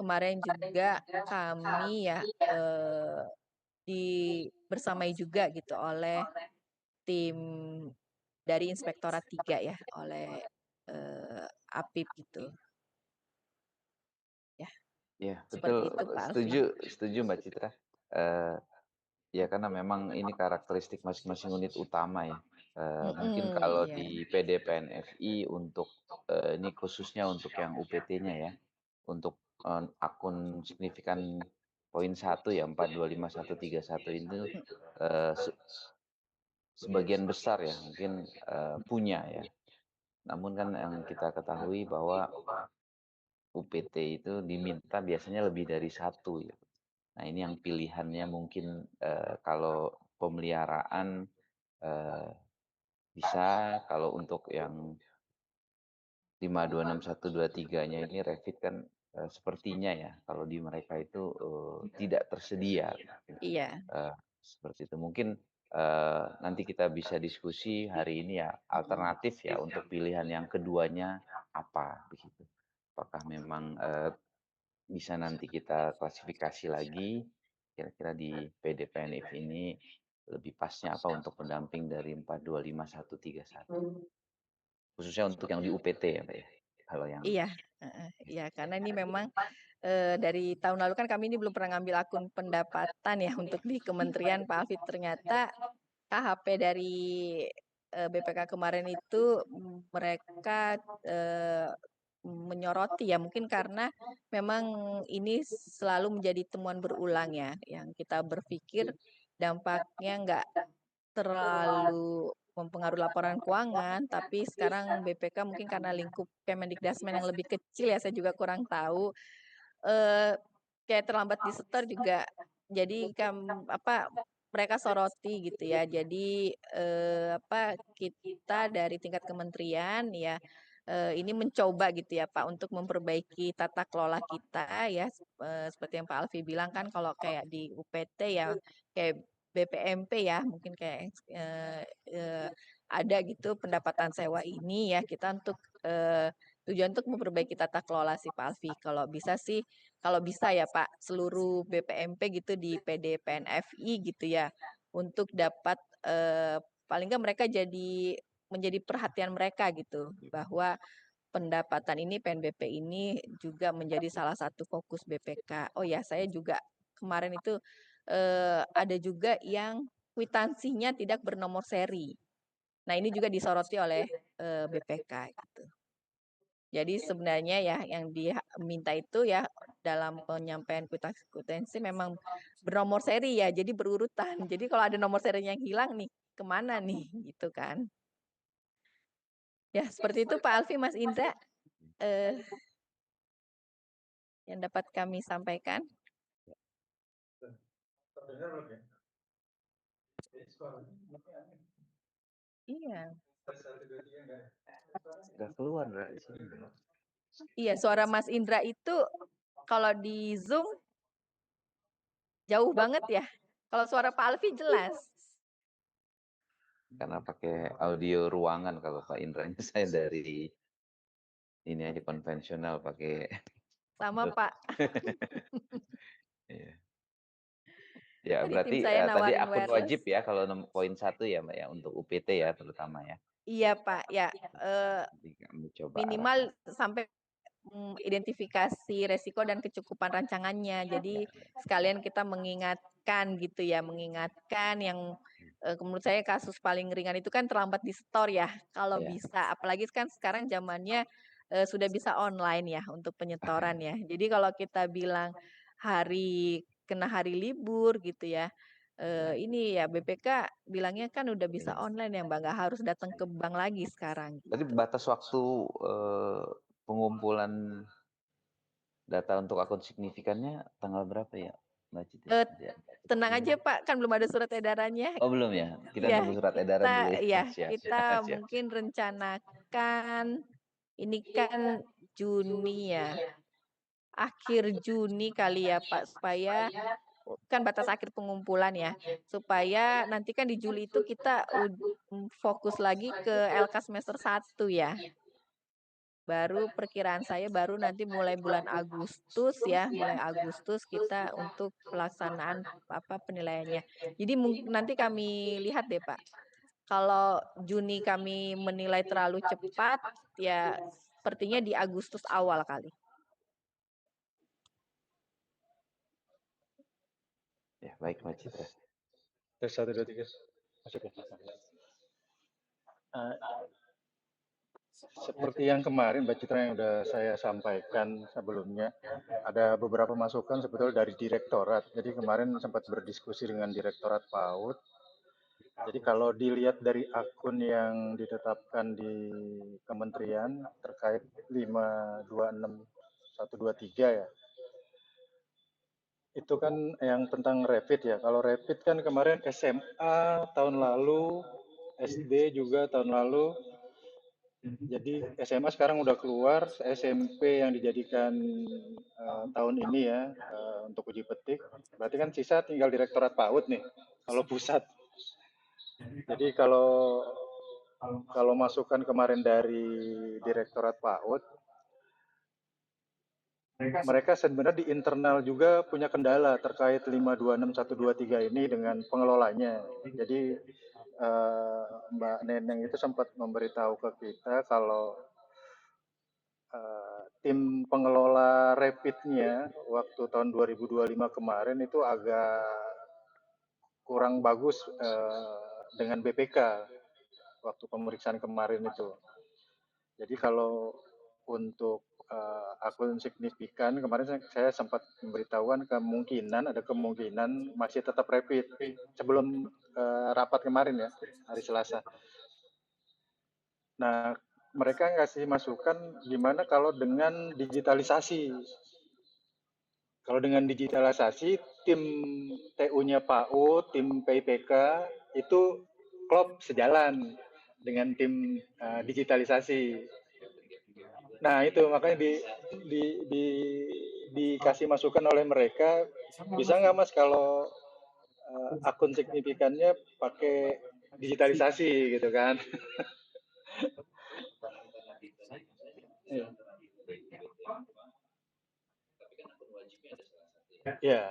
kemarin juga kami ya, bersamai juga gitu oleh tim dari Inspektorat 3 ya, oleh, APIP gitu, ya. Iya, betul, Seperti itu Pak Alfi. setuju setuju Mbak Citra. Eee, Ya karena memang ini karakteristik masing-masing unit utama ya. Mungkin kalau Iya. di PDPNFI untuk, ini khususnya untuk yang UPT-nya ya, untuk, akun signifikan poin 1 ya, 425131 itu, Mhm, eee, se sebagian besar ya mungkin, punya ya. Namun kan yang kita ketahui bahwa UPT itu diminta biasanya lebih dari satu ya. Nah ini yang pilihannya mungkin, kalau pemeliharaan, eee, bisa, kalau untuk yang 526123-nya ini Revit kan, sepertinya ya kalau di mereka itu, tidak tersedia gitu, iya. seperti itu. Mungkin, nanti kita bisa diskusi hari ini ya alternatif ya untuk pilihan yang keduanya apa begitu. Apakah memang, bisa nanti kita klasifikasi lagi, kira-kira di PDPNF ini lebih pasnya apa untuk pendamping dari 425131. Khususnya untuk yang di UPT ya, Mbak, ya? Kalau yang Iya, heeh, iya karena ini memang, dari tahun lalu kan kami ini belum pernah ngambil akun pendapatan ya untuk di kementerian, Pak Alfie. Ternyata KHP dari, BPK kemarin itu, mereka, menyoroti ya mungkin karena memang ini selalu menjadi temuan berulang ya, yang kita berpikir dampaknya nggak terlalu mempengaruhi laporan keuangan, tapi sekarang BPK mungkin karena lingkup Kemendikbudrismen yang lebih kecil ya, saya juga kurang tahu, eee, kayak terlambat disetor juga jadi mereka soroti gitu ya. Jadi, kita dari tingkat kementerian ya, ini mencoba gitu ya Pak, untuk memperbaiki tata kelola kita ya, seperti yang Pak Alfi bilang kan kalau kayak di UPT ya, kayak BPMP ya, mungkin kayak, eee eee, ada gitu pendapatan sewa ini ya, kita untuk, tujuan untuk memperbaiki tata kelola sih Pak Alfi. Kalau bisa ya Pak, seluruh BPMP gitu di PDPNFI gitu ya, untuk dapat, paling nggak mereka menjadi perhatian mereka gitu, bahwa pendapatan ini, PNBP ini juga menjadi salah satu fokus BPK. Oh ya, saya juga kemarin itu, ada juga yang kwitansinya tidak bernomor seri. Nah, ini juga disoroti oleh, BPK gitu. Jadi sebenarnya ya yang diminta itu ya dalam penyampaian kwitansi memang bernomor seri ya, jadi berurutan. Jadi kalau ada nomor serinya yang hilang nih, kemana nih gitu kan. Ya seperti itu Pak Alfi, Mas Indra, eee, yang dapat kami sampaikan. Iya, nggak keluar, Mbak, di sini, Mbak. iya suara Mas Indra itu kalau di Zoom jauh banget ya. Kalau suara Pak Alfi jelas. Karena pakai audio ruangan kalau Pak Indranya saya dari ini aja konvensional pakai Sama Pak, iya. Ya tadi tim berarti, saya tadi nawarin akun wireless. wajib ya kalau poin 1 ya, Mbak, ya, untuk UPT ya terutama ya? Iya Pak, ya, eee, Nanti kami coba arahkan. minimal sampai identifikasi resiko dan kecukupan rancangannya. Ya Jadi ya sekalian kita mengingatkan gitu ya, mengingatkan yang, menurut saya kasus paling ringan itu kan terlambat disetor ya, kalau ya. bisa. Apalagi kan sekarang zamannya, sudah bisa online ya untuk penyetoran ya. Jadi kalau kita bilang kena hari libur gitu ya, ini ya BPK bilangnya kan udah bisa Iya. online ya Mbak, nggak harus datang ke bank lagi sekarang Tadi gitu. batas waktu, pengumpulan data untuk akun signifikannya tanggal berapa ya, Mbak Citi? Eee, Nanti Tenang aja Pak, kan belum ada surat edarannya. oh belum ya? Kita Iya, nunggu surat edaran dulu ya? Siap siap kita siap siap. mungkin rencanakan ini kan Juni ya, akhir Juni kali ya Pak, supaya kan batas akhir pengumpulan ya, supaya nanti kan di Juli itu kita fokus lagi ke LK semester 1 ya. Baru perkiraan saya baru nanti mulai bulan Agustus ya, mulai Agustus kita untuk pelaksanaan penilaiannya. Jadi nanti kami lihat deh Pak, kalau Juni kami menilai terlalu cepat, ya sepertinya di Agustus awal kali. Ya baik Mbak Citra. Tes 1, 2, 3. Masuk ya? Seperti yang kemarin Mbak Citra yang udah saya sampaikan sebelumnya, ada beberapa masukan sebetulnya dari direktorat. Jadi kemarin sempat berdiskusi dengan direktorat PAUD. Jadi kalau dilihat dari akun yang ditetapkan di kementerian terkait 526123 ya, itu kan yang tentang rapid ya. Kalau rapid kan kemarin SMA tahun lalu, SD juga tahun lalu. Jadi SMA sekarang udah keluar, SMP yang dijadikan tahun ini ya untuk uji petik. Berarti kan sisa tinggal direktorat PAUD nih, kalau pusat. Jadi kalau masukan kemarin dari direktorat PAUD, mereka sebenarnya di internal juga punya kendala terkait 526123 ini dengan pengelolanya. Jadi Mbak Neneng itu sempat memberitahu ke kita kalau tim pengelola rapidnya waktu tahun 2025 kemarin itu agak kurang bagus dengan BPK waktu pemeriksaan kemarin itu. Jadi kalau untuk akun signifikan kemarin saya sempat memberitahukan ada kemungkinan masih tetap rapid sebelum rapat kemarin ya hari Selasa. Nah, mereka ngasih masukan gimana kalau dengan digitalisasi. Kalau dengan digitalisasi, tim TU-nya PAU, tim PIPK itu klop sejalan dengan tim digitalisasi. Nah itu makanya di, dikasih masukan oleh mereka, bisa nggak Mas kalau akun signifikannya pakai digitalisasi gitu kan? Ya,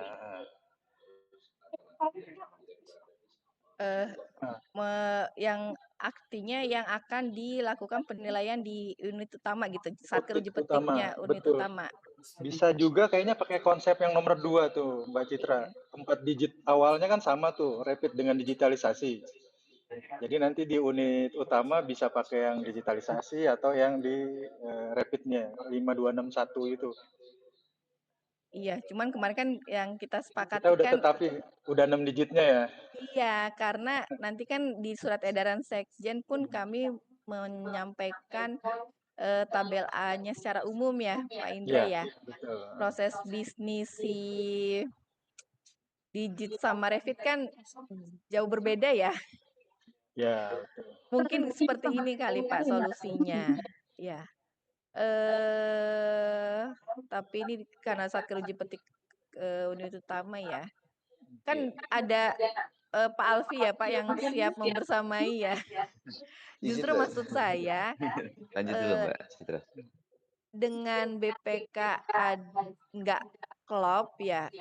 Yang artinya yang akan dilakukan penilaian di unit utama gitu, satker uji petik utama, petiknya unit betul. utama. Bisa juga kayaknya pakai konsep yang nomor 2 tuh, Mbak Citra. 4 digit awalnya kan sama tuh, rapid dengan digitalisasi. Jadi nanti di unit utama bisa pakai yang digitalisasi atau yang di rapidnya 5261 itu. Iya, cuman kemarin kan yang kita Kita sepakati udah kan, tetapi udah 6 digitnya ya. iya, karena nanti kan di surat edaran Sekjen pun kami menyampaikan tabel A-nya secara umum ya, Pak Indra Iya, ya. betul. Proses bisnis si digit sama Revit kan jauh berbeda ya. Ya, betul. Mungkin seperti ini kali Pak solusinya. Ya. Tapi ini karena satker uji petik unit utama ya. Kan ada Pak Alfi ya Pak yang siap membersamai ya. Izin Justru Mbak. maksud saya Lanjut dulu Mbak Citra. dengan BPK nggak klop ya,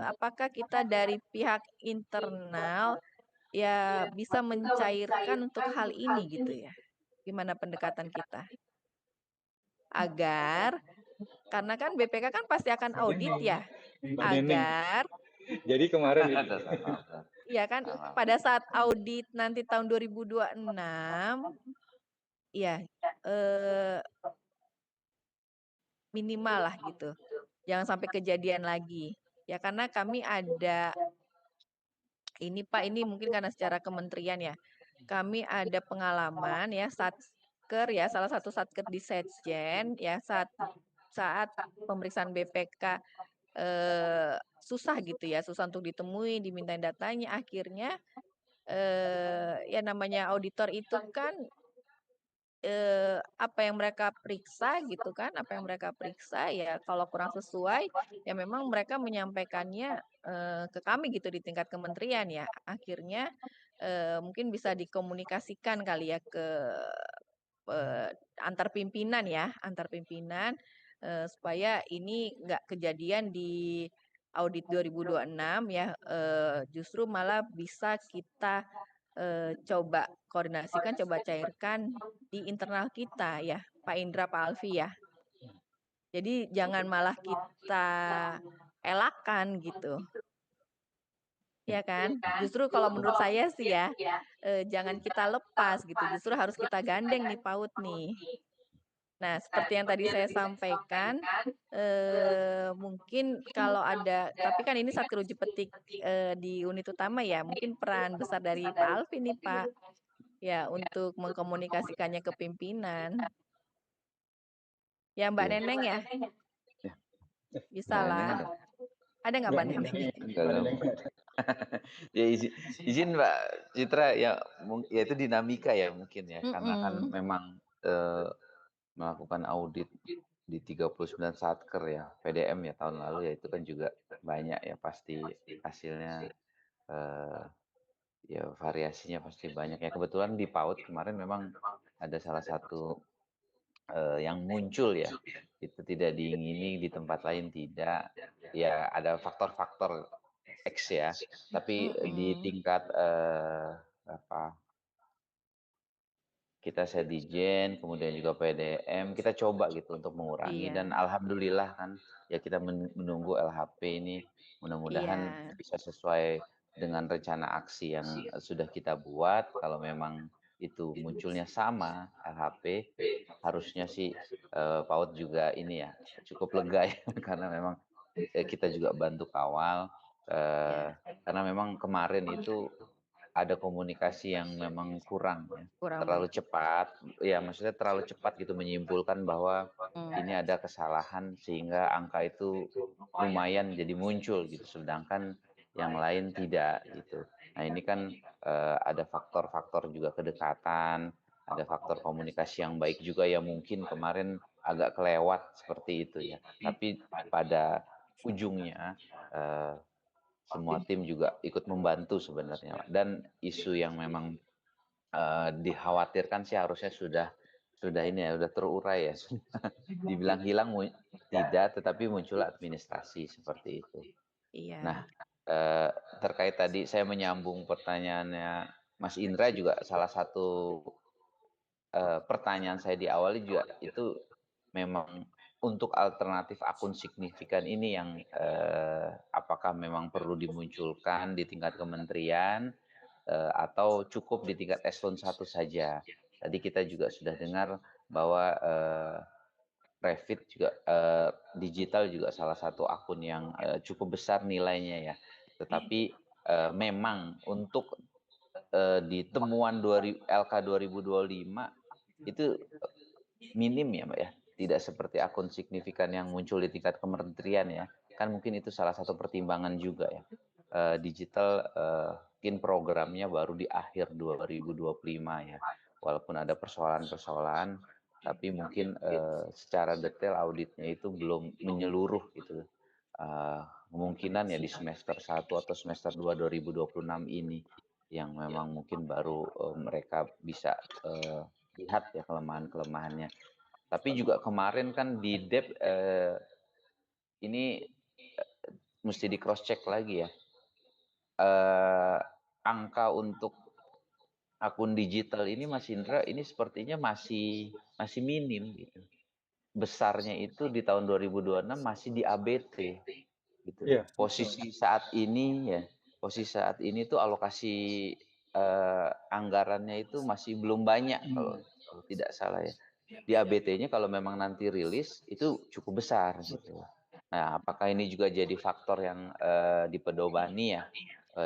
apakah kita dari pihak internal ya bisa mencairkan untuk hal ini gitu ya? Gimana pendekatan kita? Agar karena kan BPK kan pasti akan audit ya, Mbak Neneng. agar Jadi kemarin ya kan pada saat audit nanti tahun 2026 ya minimal lah gitu. Jangan sampai kejadian lagi. Ya karena kami ada ini Pak, ini mungkin karena secara kementerian ya. Kami ada pengalaman ya satker ya, salah satu satker di Setjen ya saat saat pemeriksaan BPK susah gitu ya, susah untuk ditemui, dimintain datanya, akhirnya ya namanya auditor itu kan apa yang mereka periksa gitu kan, apa yang mereka periksa ya kalau kurang sesuai, ya memang mereka menyampaikannya ke kami gitu di tingkat kementerian ya. Akhirnya mungkin bisa dikomunikasikan kali ya ke antar pimpinan ya, antar pimpinan supaya ini nggak kejadian di audit 2026 ya, justru malah bisa kita coba koordinasikan, coba cairkan di internal kita ya, Pak Indra, Pak Alfi ya. Jadi jangan malah kita elakan gitu. ya kan? Justru kalau menurut saya sih ya, jangan kita lepas gitu, justru harus kita gandeng nih PAUD nih. Nah, seperti yang tadi saya sampaikan, mungkin kalau ada tapi kan ini saat kerujuk petik, di unit utama ya, mungkin peran besar dari Pak Alvin nih, Pak, ya untuk mengkomunikasikannya ke pimpinan. Ya Mbak Iya. Neneng ya? Ya, Mbak Neneng Bisalah. ada? Ada nggak Enggak, Mbak Neneng? Enggak tahu. Ya izin Mbak Citra ya ya itu dinamika ya mungkin ya, karena kan Mhm, memang, melakukan audit di 39 satker ya, PDM ya tahun lalu ya itu kan juga banyak ya pasti hasilnya, eee, ya variasinya pasti banyak ya. Kebetulan di PAUD kemarin memang ada salah satu, yang muncul ya, itu tidak diingini di tempat lain tidak, ya ada faktor-faktor X ya, tapi di mhm, tingkat, apa kita Sedijen, kemudian juga PDM, kita coba gitu untuk mengurangi dan iya, alhamdulillah kan, ya kita menunggu LHP ini mudah-mudahan iya, bisa sesuai dengan rencana aksi yang, sudah kita buat. Kalau memang itu munculnya sama LHP, harusnya sih, PAUD juga ini ya, cukup lega ya karena memang, kita juga bantu kawal, karena memang kemarin itu ada komunikasi yang memang kurang ya, kurang terlalu baik. cepat, ya maksudnya terlalu cepat gitu menyimpulkan bahwa ini Mmm, ada kesalahan sehingga angka itu lumayan jadi muncul gitu, sedangkan yang lain tidak gitu. Nah ini kan, ada faktor-faktor juga kedekatan, ada faktor komunikasi yang baik juga yang mungkin kemarin agak kelewat seperti itu ya. Tapi pada ujungnya, semua tim juga ikut membantu sebenarnya, dan isu yang memang, dikhawatirkan sih harusnya sudah ini ya, sudah terurai ya, dibilang hilang tidak, tetapi muncul administrasi seperti itu. Nah, iya, eee, terkait tadi saya menyambung pertanyaannya Mas Indra juga salah satu, pertanyaan saya di awal juga itu memang untuk alternatif akun signifikan ini yang, apakah memang perlu dimunculkan di tingkat kementerian, atau cukup di tingkat eselon 1 saja. Tadi kita juga sudah dengar bahwa, Revit juga, digital juga salah satu akun yang, cukup besar nilainya ya. Tetapi, memang untuk, di temuan LK 2025 itu minim ya, Mbak, ya? Tidak seperti akun signifikan yang muncul di tingkat kementerian ya. Kan mungkin itu salah satu pertimbangan juga ya. Digital, mungkin programnya baru di akhir 2025 ya. Walaupun ada persoalan-persoalan, tapi mungkin, secara detail auditnya itu belum menyeluruh gitu. Eee, Kemungkinan ya di semester 1 atau semester 2 2026 ini, yang memang mungkin baru, mereka bisa, lihat ya kelemahan-kelemahannya. Tapi juga kemarin kan di DEP, ini, musti di cross check lagi ya, eee, angka untuk akun digital ini Mas Indra, ini sepertinya masih masih minim gitu. Besarnya itu di tahun 2026 masih di ABT gitu. Iya, betul. Posisi saat ini tuh alokasi, anggarannya itu masih belum banyak kalau Mmm, kalau tidak salah ya. Di ABT-nya kalau memang nanti rilis, itu cukup besar gitu. Nah, apakah ini juga jadi faktor yang, dipedomani ya,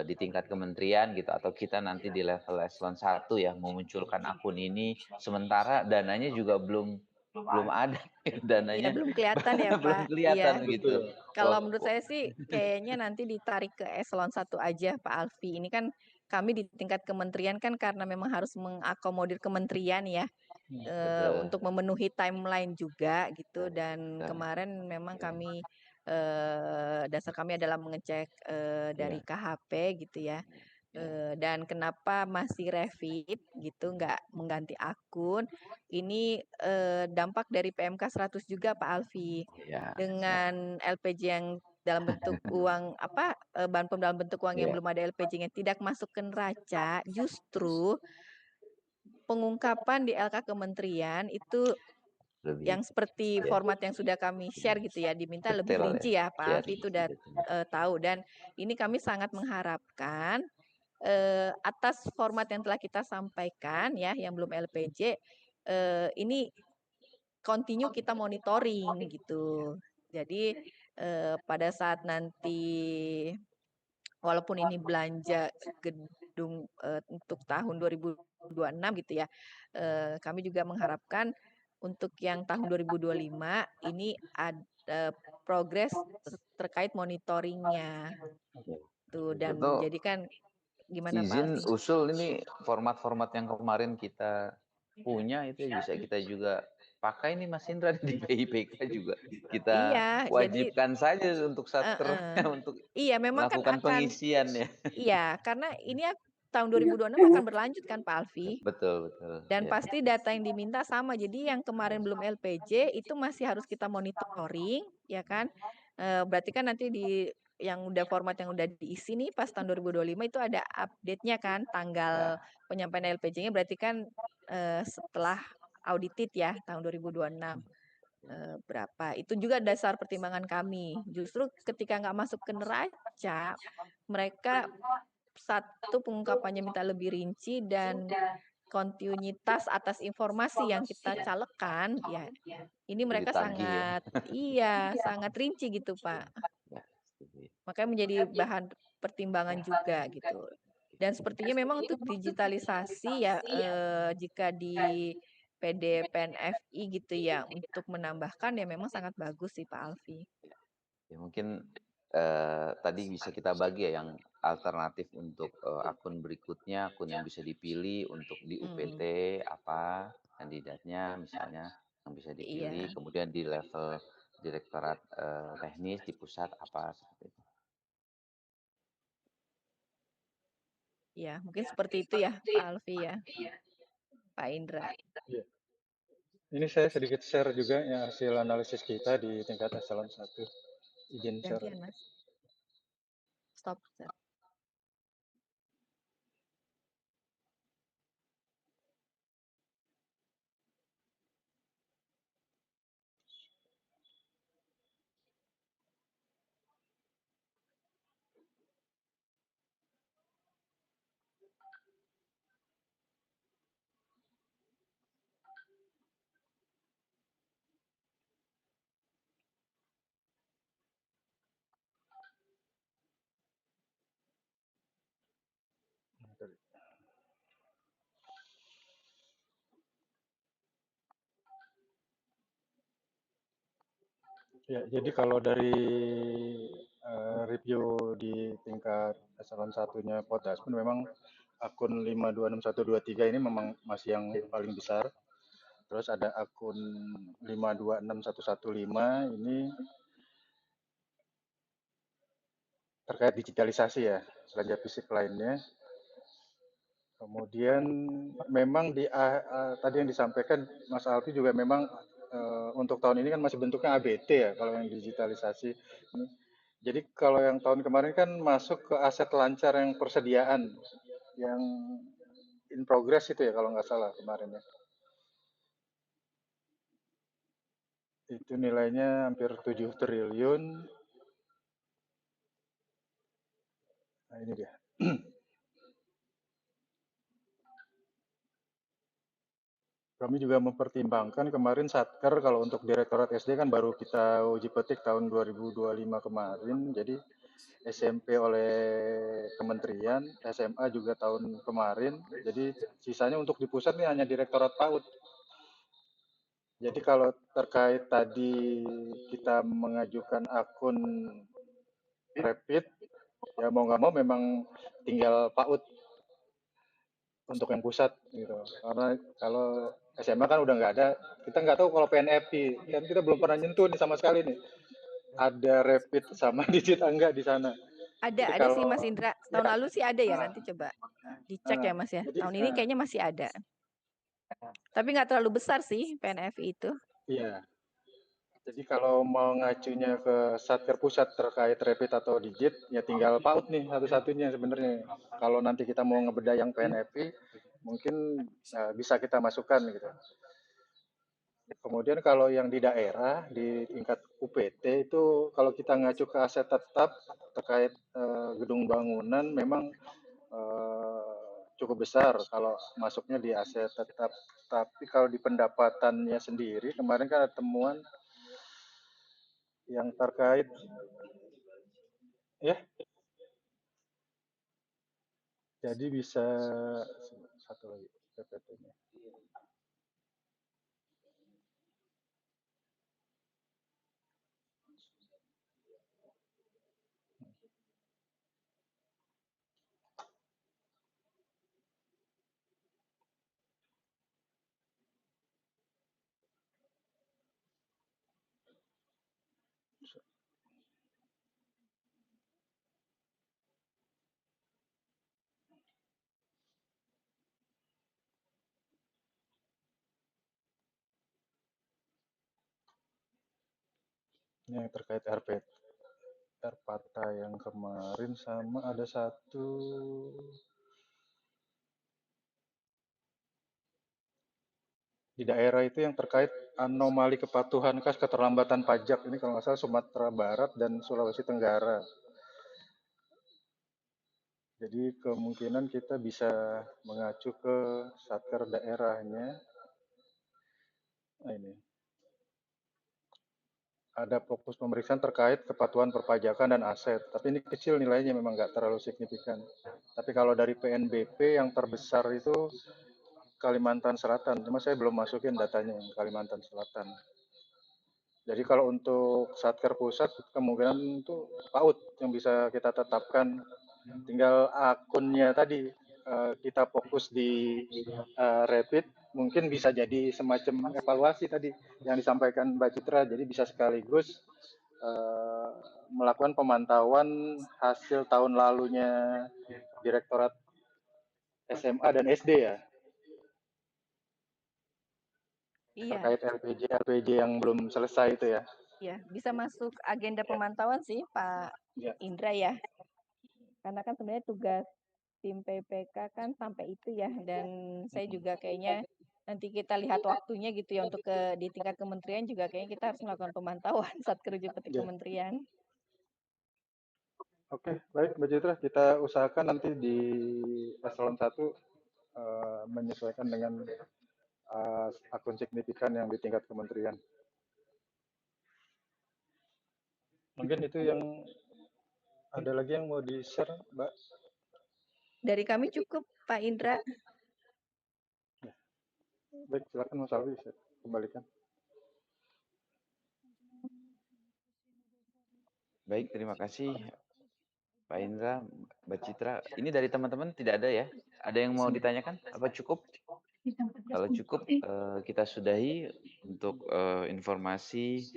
di tingkat kementerian gitu atau kita nanti di level eselon 1 ya memunculkan akun ini, sementara dananya juga belum ada iya dananya belum kelihatan ya, belum Pak, iya. kelihatan gitu. betul. Kalau Wah, menurut saya sih kayaknya nanti ditarik ke eselon 1 aja, Pak Alfi. Ini kan kami di tingkat kementerian kan karena memang harus mengakomodir kementerian ya, betul, untuk memenuhi timeline juga gitu dan betul, kemarin memang kami, dasar kami adalah mengecek, dari iya, KHP gitu ya. iya, Dan kenapa masih Revit gitu, nggak mengganti akun, ini, dampak dari PMK 100 juga Pak Alfi. iya, siap, Dengan LPJ yang dalam bentuk uang apa, Banpem dalam bentuk uang yang iya, belum ada LPJ-nya tidak masuk ke neraca, justru pengungkapan di LK kementerian itu lebih yang seperti ya, format yang sudah kami share gitu ya, diminta lebih detail ya, rinci ya, Pak ya Alfi itu udah, detail. tahu dan ini kami sangat mengharapkan, atas format yang telah kita sampaikan ya, yang belum LPJ, ini continue kita monitoring gitu. Jadi, pada saat nanti walaupun ini belanja gedung, untuk tahun 2026 gitu ya, kami juga mengharapkan untuk yang tahun 2025 ini ada progres terkait monitoring-nya, Oke. tuh. Itu Dan jadi kan gimana Pak izin Alfi? usul ini format-format yang kemarin kita punya itu bisa kita juga pakai nih Mas Indra di PIPK juga. Kita Iya, jadi wajibkan saja untuk satker heeh. untuk Iya, memang kan melakukan akan pengisian ya. iya, karena ini tahun 2026 akan berlanjut kan Pak Alfi? Betul betul, Dan ya. pasti data yang diminta sama, jadi yang kemarin belum LPJ itu masih harus kita monitoring, ya kan. Berarti kan nanti di yang udah format yang udah diisi nih pas tahun 2025 itu ada update-nya kan, tanggal Ya, penyampaian LPJ-nya berarti kan, setelah audited ya tahun 2026, berapa. Itu juga dasar pertimbangan kami. Justru ketika nggak masuk ke neraca, mereka satu pengungkapannya minta lebih rinci dan kontinuitas atas informasi yang kita calegkan, ya ini itu mereka ditagih ya. sangat iya, sangat rinci gitu, Pak. Ya, setuju. Makanya menjadi bahan pertimbangan juga gitu. Dan sepertinya memang untuk digitalisasi ya, jika di PD PNFI gitu ya, untuk menambahkan ya memang sangat bagus sih, Pak Alfi. Ya mungkin, tadi bisa kita bagi ya yang alternatif untuk, akun berikutnya, akun yang bisa dipilih untuk di UPT Mhm, apa kandidatnya misalnya yang bisa dipilih, iya. kemudian di level direktorat, teknis di pusat apa, seperti itu. Iya, mungkin seperti itu ya, Pak Alfi ya, Pak Indra. Iya. Ini saya sedikit share juga ya hasil analisis kita di tingkat eselon 1. Izin share. Gantian, Mas. Stop. Ya, jadi kalau dari review di tingkat eselon satunya Podaspun memang akun 526123 ini memang masih yang paling besar. Terus ada akun 526115 ini terkait digitalisasi ya, belanja fisik lainnya. Kemudian memang tadi yang disampaikan Mas Alfi juga memang untuk tahun ini kan masih bentuknya ABT ya kalau yang digitalisasi. Jadi kalau yang tahun kemarin kan masuk ke aset lancar yang persediaan yang in progress itu ya kalau nggak salah kemarin ya. Itu nilainya hampir 7 triliun. Nah ini dia. Kami juga mempertimbangkan kemarin Satker kalau untuk Direktorat SD kan baru kita uji petik tahun 2025 kemarin. Jadi SMP oleh kementerian, SMA juga tahun kemarin. Jadi sisanya untuk di pusat nih hanya Direktorat PAUD. Jadi kalau terkait tadi kita mengajukan akun rapid, ya mau nggak mau memang tinggal PAUD untuk yang pusat gitu. Karena kalau SMA kan udah nggak ada, kita nggak tahu kalau PNFP, kan kita belum pernah nyentuh nih sama sekali nih. Ada rapid sama digit enggak di sana. Jadi Ada sih kalau Mas Indra. Tahun ya, lalu sih ada ya, ah, nanti coba dicek ya Mas ya. jadi Tahun ini kayaknya masih ada. Tapi nggak terlalu besar sih PNFI itu. iya. Jadi kalau mau ngacunya ke Satker Pusat terkait rapid atau digit, ya tinggal PAUD nih satu-satunya sebenarnya. Kalau nanti kita mau ngebedah yang PNFP, mungkin bisa kita masukkan gitu. Kemudian kalau yang di daerah, di tingkat UPT itu kalau kita ngacu ke aset tetap terkait gedung bangunan memang cukup besar kalau masuknya di aset tetap. Tapi kalau di pendapatannya sendiri, kemarin kan ada temuan yang terkait ya, jadi bisa satu lagi PPT-nya. Ini yang terkait RPATA yang kemarin sama ada satu di daerah itu yang terkait anomali kepatuhan khas keterlambatan pajak. Ini kalau nggak salah Sumatera Barat dan Sulawesi Tenggara. Jadi kemungkinan kita bisa mengacu ke satker daerahnya. Nah ini. Ada fokus pemeriksaan terkait kepatuhan perpajakan dan aset. Tapi ini kecil nilainya memang nggak terlalu signifikan. Tapi kalau dari PNBP yang terbesar itu Kalimantan Selatan. Cuma saya belum masukin datanya yang Kalimantan Selatan. Jadi kalau untuk Satker Pusat kemungkinan itu PAUD yang bisa kita tetapkan. Tinggal akunnya tadi kita fokus di Rapid, mungkin bisa jadi semacam evaluasi tadi yang disampaikan Mbak Citra. Jadi bisa sekaligus melakukan pemantauan hasil tahun lalunya Direktorat SMA dan SD ya. Iya, Terkait LPJ yang belum selesai itu ya. iya, bisa masuk agenda pemantauan sih Pak Ya. Indra ya. Karena kan sebenarnya tugas tim PPK kan sampai itu ya, dan saya juga kayaknya nanti kita lihat waktunya gitu ya untuk di tingkat kementerian juga kayaknya kita harus melakukan pemantauan saat kerja di Ya. kementerian. Oke, baik Mbak Citra, kita usahakan nanti di eselon 1 menyesuaikan dengan akun signifikan yang di tingkat kementerian. Mungkin itu yang ada lagi yang mau di-share, Mbak? Dari kami cukup, Pak Indra. Ya. Baik, silakan Mas Alwi, saya kembalikan. Baik, terima kasih Pak Indra, Mbak Citra. Ini dari teman-teman tidak ada ya? Ada yang mau ditanyakan? Apa cukup? Kalau cukup, kita sudahi untuk informasi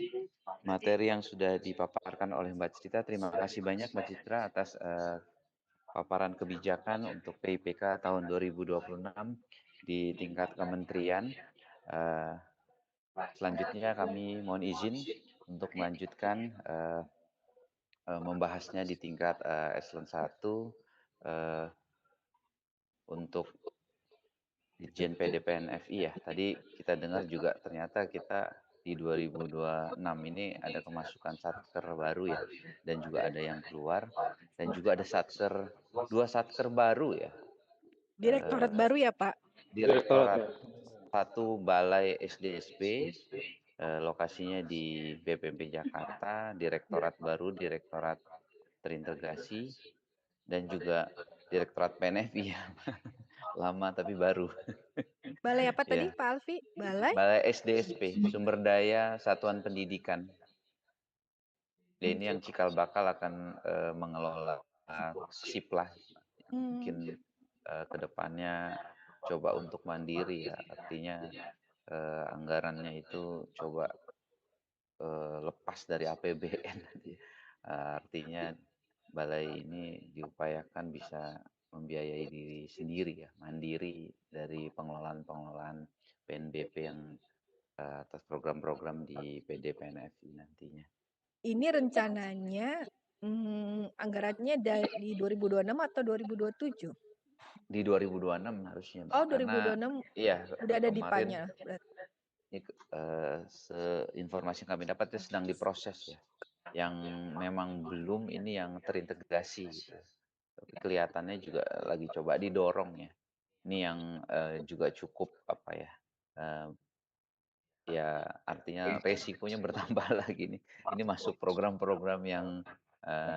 materi yang sudah dipaparkan oleh Mbak Citra. Terima kasih banyak Mbak Citra atas paparan kebijakan untuk PIPK tahun 2026 di tingkat kementerian. Selanjutnya kami mohon izin untuk melanjutkan membahasnya di tingkat eselon 1 untuk Dirjen PDPN FI ya. Tadi kita dengar juga ternyata kita di 2026 ini ada kemasukan satker baru ya, dan juga ada yang keluar, dan juga ada satker, 2 satker baru ya. Direktorat baru ya Pak? Direktorat 1 Balai SDSP, lokasinya di BPP Jakarta, direktorat baru, direktorat terintegrasi, dan juga direktorat PNFI ya. Lama tapi baru. Balai apa tadi Ya. Pak Alfi? Balai? Balai SDSP, Sumber Daya Satuan Pendidikan. Dan ini yang cikal bakal akan mengelola SIP lah. Mungkin ke depannya coba untuk mandiri ya, artinya anggarannya itu coba lepas dari APBN. Artinya balai ini diupayakan bisa membiayai diri sendiri ya, mandiri dari pengelolaan PNBP yang atas program-program di PDPNFI nantinya. Ini rencananya anggarannya di 2026 atau 2027? Di 2026 harusnya, Mbak. Oh, Karena 2026 iya udah ada kemarin DIPA-nya berarti. informasi yang kami dapat itu sedang diproses ya. Yang memang belum ini yang terintegrasi gitu. Tapi kelihatannya juga lagi coba didorong ya. Ini yang juga cukup apa ya, ya artinya resikonya bertambah lagi nih. Ini masuk program-program yang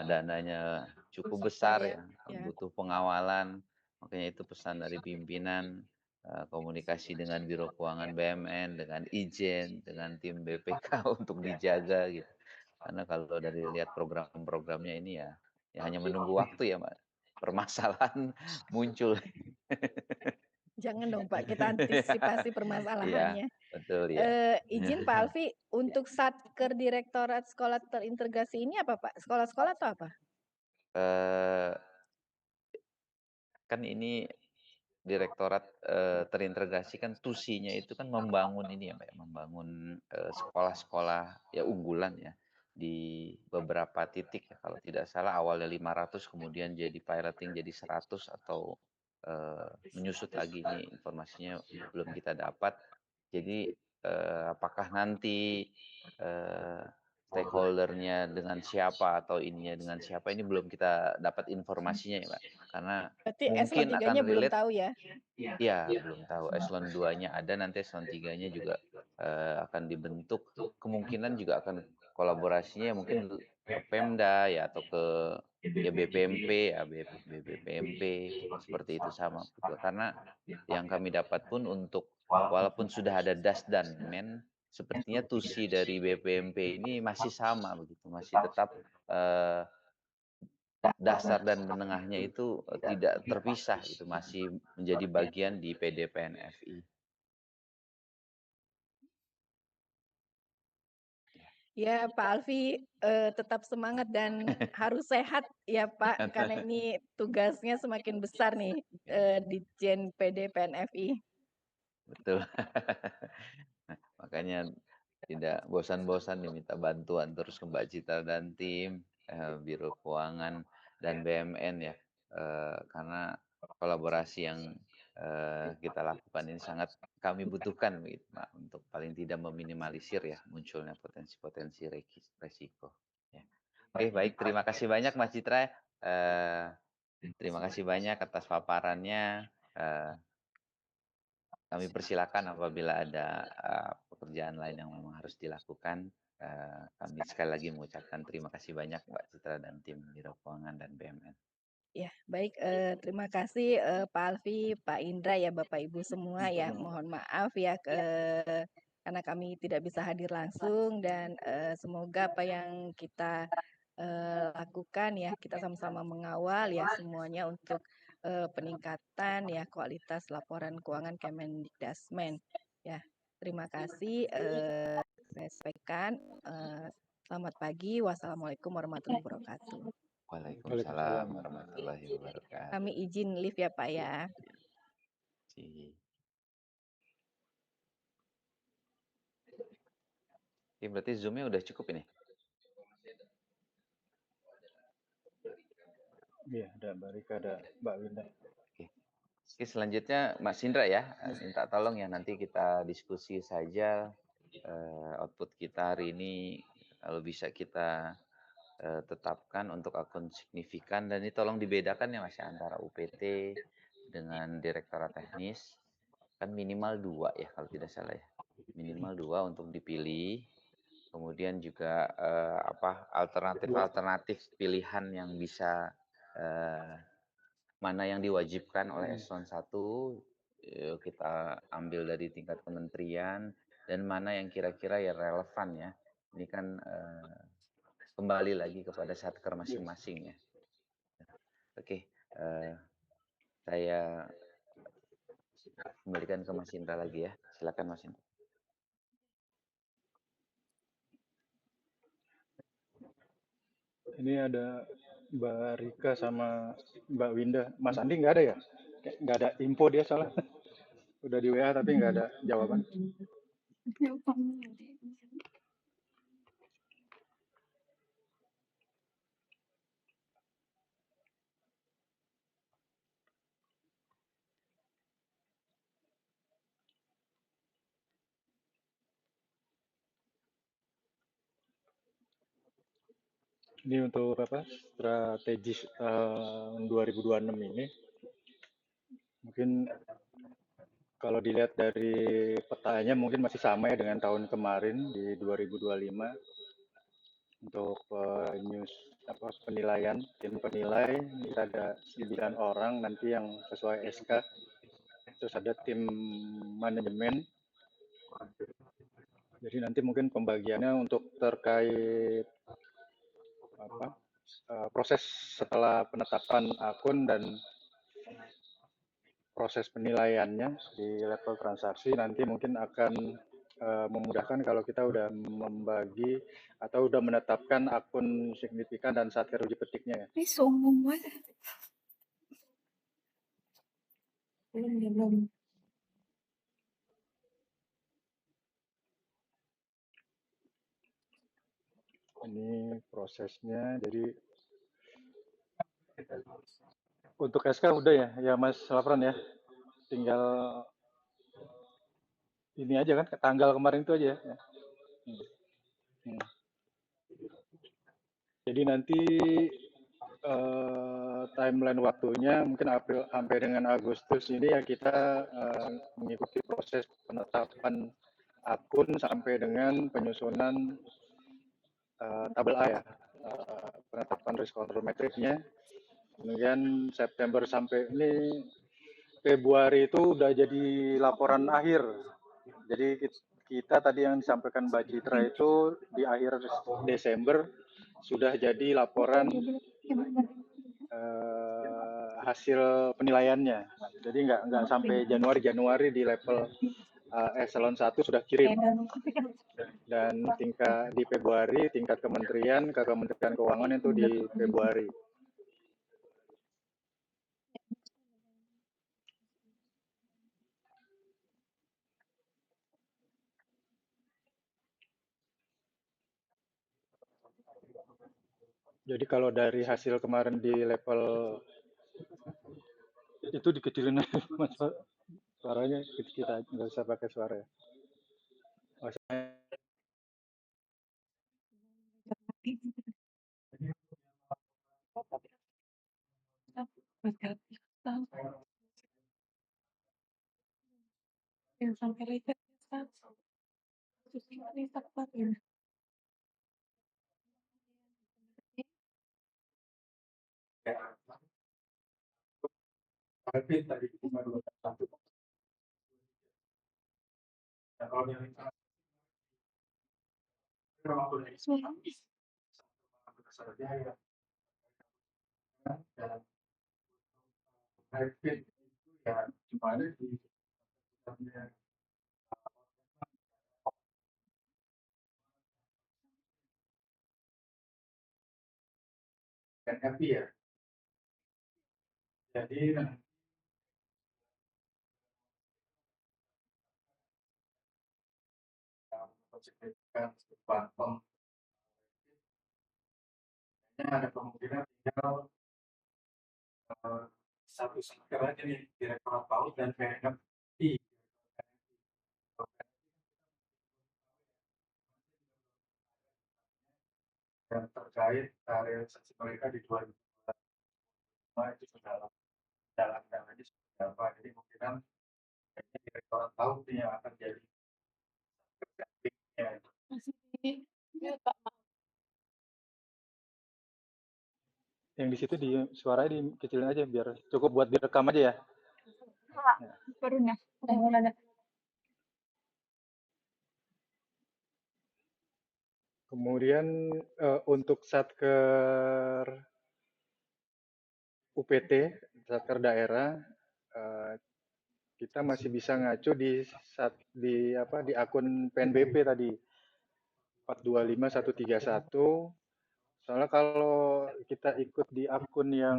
dananya cukup besar ya. ya, butuh pengawalan. Makanya itu pesan dari pimpinan, komunikasi dengan Biro Keuangan BUMN, dengan Ijen, dengan tim BPK untuk dijaga gitu. Karena kalau dari lihat program-programnya ini ya, ya hanya menunggu waktu ya, Mbak. Permasalahan muncul. Jangan dong Pak, kita Iya, antisipasi iya, permasalahannya. betul ya. Izin Pak Alfi, untuk Satker Direktorat Sekolah Terintegrasi ini apa Pak? Sekolah-sekolah atau apa? Eee, kan ini direktorat, terintegrasi kan tusinya itu kan membangun ini ya, Mbak, ya, membangun, sekolah-sekolah ya unggulan ya, di beberapa titik ya, kalau tidak salah awalnya 500 kemudian jadi piloting jadi 100 atau, menyusut lagi ini informasinya belum kita dapat. Jadi, apakah nanti, eee, stakeholder-nya dengan siapa atau ininya dengan siapa ini belum kita dapat informasinya ya, Mbak. Karena Berarti eselon mungkin akan 3-nya belum relate. tahu ya? Iya, belum tahu. Eselon 2-nya ada, nanti eselon 3-nya juga, akan dibentuk. Kemungkinan juga akan kolaborasinya ya mungkin ke Pemda ya atau ke ya BPMP ya, BPMP seperti itu sama betul. Karena yang kami dapat pun untuk walaupun sudah ada Das dan Men, sepertinya tusi dari BPMP ini masih sama begitu, masih tetap, eee, dasar dan menengahnya itu, tidak terpisah gitu, masih menjadi bagian di PDPNFI. Ya Pak Alfi, tetap semangat dan harus sehat ya Pak, karena ini tugasnya semakin besar nih, Ditjen PD PNFI. Betul. Nah, makanya tidak bosan-bosan nih minta bantuan terus ke Mbak Citra dan tim, Biro Keuangan dan BUMN ya, karena kolaborasi yang, kita lakukan ini sangat kami butuhkan begitu, Mbak, untuk paling tidak meminimalisir ya munculnya potensi-potensi resiko, ya. Oke baik, terima kasih banyak Mas Citra, terima kasih banyak atas paparannya, kami persilakan apabila ada, pekerjaan lain yang memang harus dilakukan, kami sekali lagi mengucapkan terima kasih banyak Mbak Citra dan tim Biro Keuangan dan BUMN. Ya, baik, terima kasih, Pak Alfi, Pak Indra ya, Bapak Ibu semua ya. Mohon maaf ya, karena kami tidak bisa hadir langsung dan, semoga apa yang kita, lakukan ya, kita sama-sama mengawal ya semuanya untuk, peningkatan ya kualitas laporan keuangan Kemendikdasmen. Ya, terima kasih, saya sampaikan, selamat pagi, wassalamualaikum warahmatullahi wabarakatuh. Waalaikumsalam Waalaikumsalam warahmatullahi warahmatullahi Kami wabarakatuh. izin live ya Pak ya. Si Ini berarti Zoom-nya udah cukup ini? Iya, ada Mbak Rika, ada Mbak Winda. Oke. Oke, selanjutnya Mas Indra ya, minta tolong ya nanti kita diskusi saja, output kita hari ini kalau bisa kita tetapkan untuk akun signifikan dan ini tolong dibedakan ya Mas ya antara UPT dengan direktorat teknis. Kan minimal 2 ya kalau tidak salah ya. Minimal 2 untuk dipilih. Kemudian juga, alternatif-alternatif pilihan yang bisa, eee, mana yang diwajibkan oleh eselon 1, kita ambil dari tingkat kementerian dan mana yang kira-kira ya relevan ya. Ini kan, kembali lagi kepada satker masing-masing ya. Oke, saya kembalikan ke Mas Indra lagi ya. Silakan Mas Indra. Ini ada Mbak Rika sama Mbak Winda. Mas Andi nggak ada ya? Kayak nggak ada info dia salah. Udah di WA tapi nggak ada jawaban. Ya, Pak. Ini untuk apa? Strategis 2026 ini mungkin kalau dilihat dari petanya mungkin masih sama ya dengan tahun kemarin di 2025 untuk news apa penilaian tim penilai kita ada 9 orang nanti yang sesuai SK, terus ada tim manajemen. Jadi nanti mungkin pembagiannya untuk terkait apa proses setelah penetapan akun dan proses penilaiannya di level transaksi nanti mungkin akan memudahkan kalau kita udah membagi atau udah menetapkan akun signifikan dan satker uji petiknya ya. Ini sombong banget. Belum. Ini prosesnya. Jadi untuk SK udah ya Mas Lafran ya. Tinggal ini aja kan tanggal kemarin itu aja ya. Hmm. Jadi nanti timeline waktunya mungkin April sampai dengan Agustus ini ya kita mengikuti proses penetapan akun sampai dengan penyusunan tabel A ya, penetapan risk control metriknya. Kemudian September sampai ini Februari itu udah jadi laporan akhir. Jadi kita tadi yang disampaikan Mbak Citra itu di akhir Desember sudah jadi laporan hasil penilaiannya. Jadi nggak sampai Januari di level eselon 1 sudah kirim. Dan tingkat di Februari tingkat kementerian ke Kementerian Keuangan itu di Februari. Jadi kalau dari hasil kemarin di level itu dikecilin aja Mas, suaranya kita nggak usah pakai suara ya. Yang sampai lecet terus ini tepat ya. Yang di situ di suaranya dikecilin aja biar cukup buat direkam aja ya. Barunya udah ada. Kemudian untuk satker UPT, satker daerah, kita masih bisa ngacu di akun PNBP tadi 425131. Soalnya kalau kita ikut di akun yang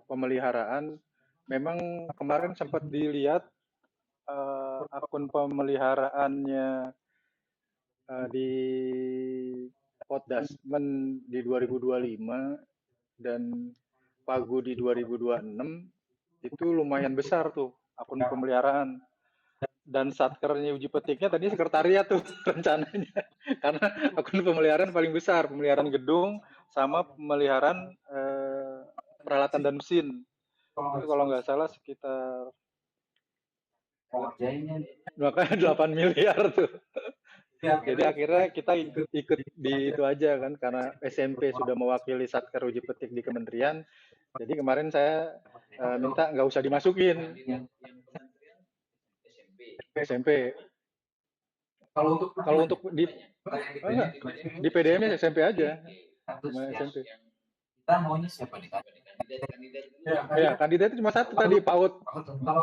pemeliharaan, memang kemarin sempat dilihat akun pemeliharaannya di Potdasmen di 2025 dan Pagu di 2026 itu lumayan besar tuh akun pemeliharaan. Dan satkernya uji petiknya tadi sekretariat tuh rencananya. Karena akun pemeliharaan paling besar, pemeliharaan gedung, sama pemeliharaan peralatan dan mesin. Itu kalau nggak salah sekitar makanya 8 miliar tuh. Jadi akhirnya kita ikut di itu aja kan, karena SMP sudah mewakili Satker Uji Petik di kementerian. Jadi kemarin saya minta nggak usah dimasukin SMP. Kalau untuk di enggak, di PDM-nya SMP aja, cuma SMP. Kita maunya siapa nih? Ya, kandidat itu cuma satu tadi, PAUD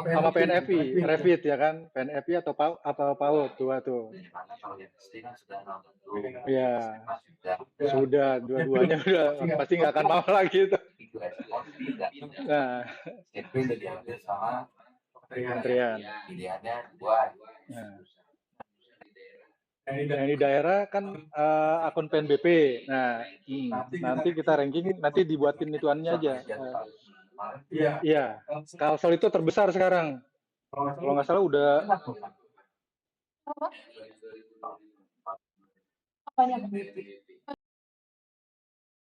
sama PNFI, Revit ya kan, PNFI atau PAUD dua tuh. Kalau yang SD kan sudah nonton dulu. Ya, sudah dua-duanya udah pasti nggak akan mau lagi tuh. Nah, SMP udah diambil sama kementerian. pilihannya dua. Nah, yang di daerah kan akun PNBP. Nah, nanti kita ranking, nanti dibuatin ituannya aja. Iya, Kalsel itu terbesar sekarang. Kalau nggak salah udah Apanya?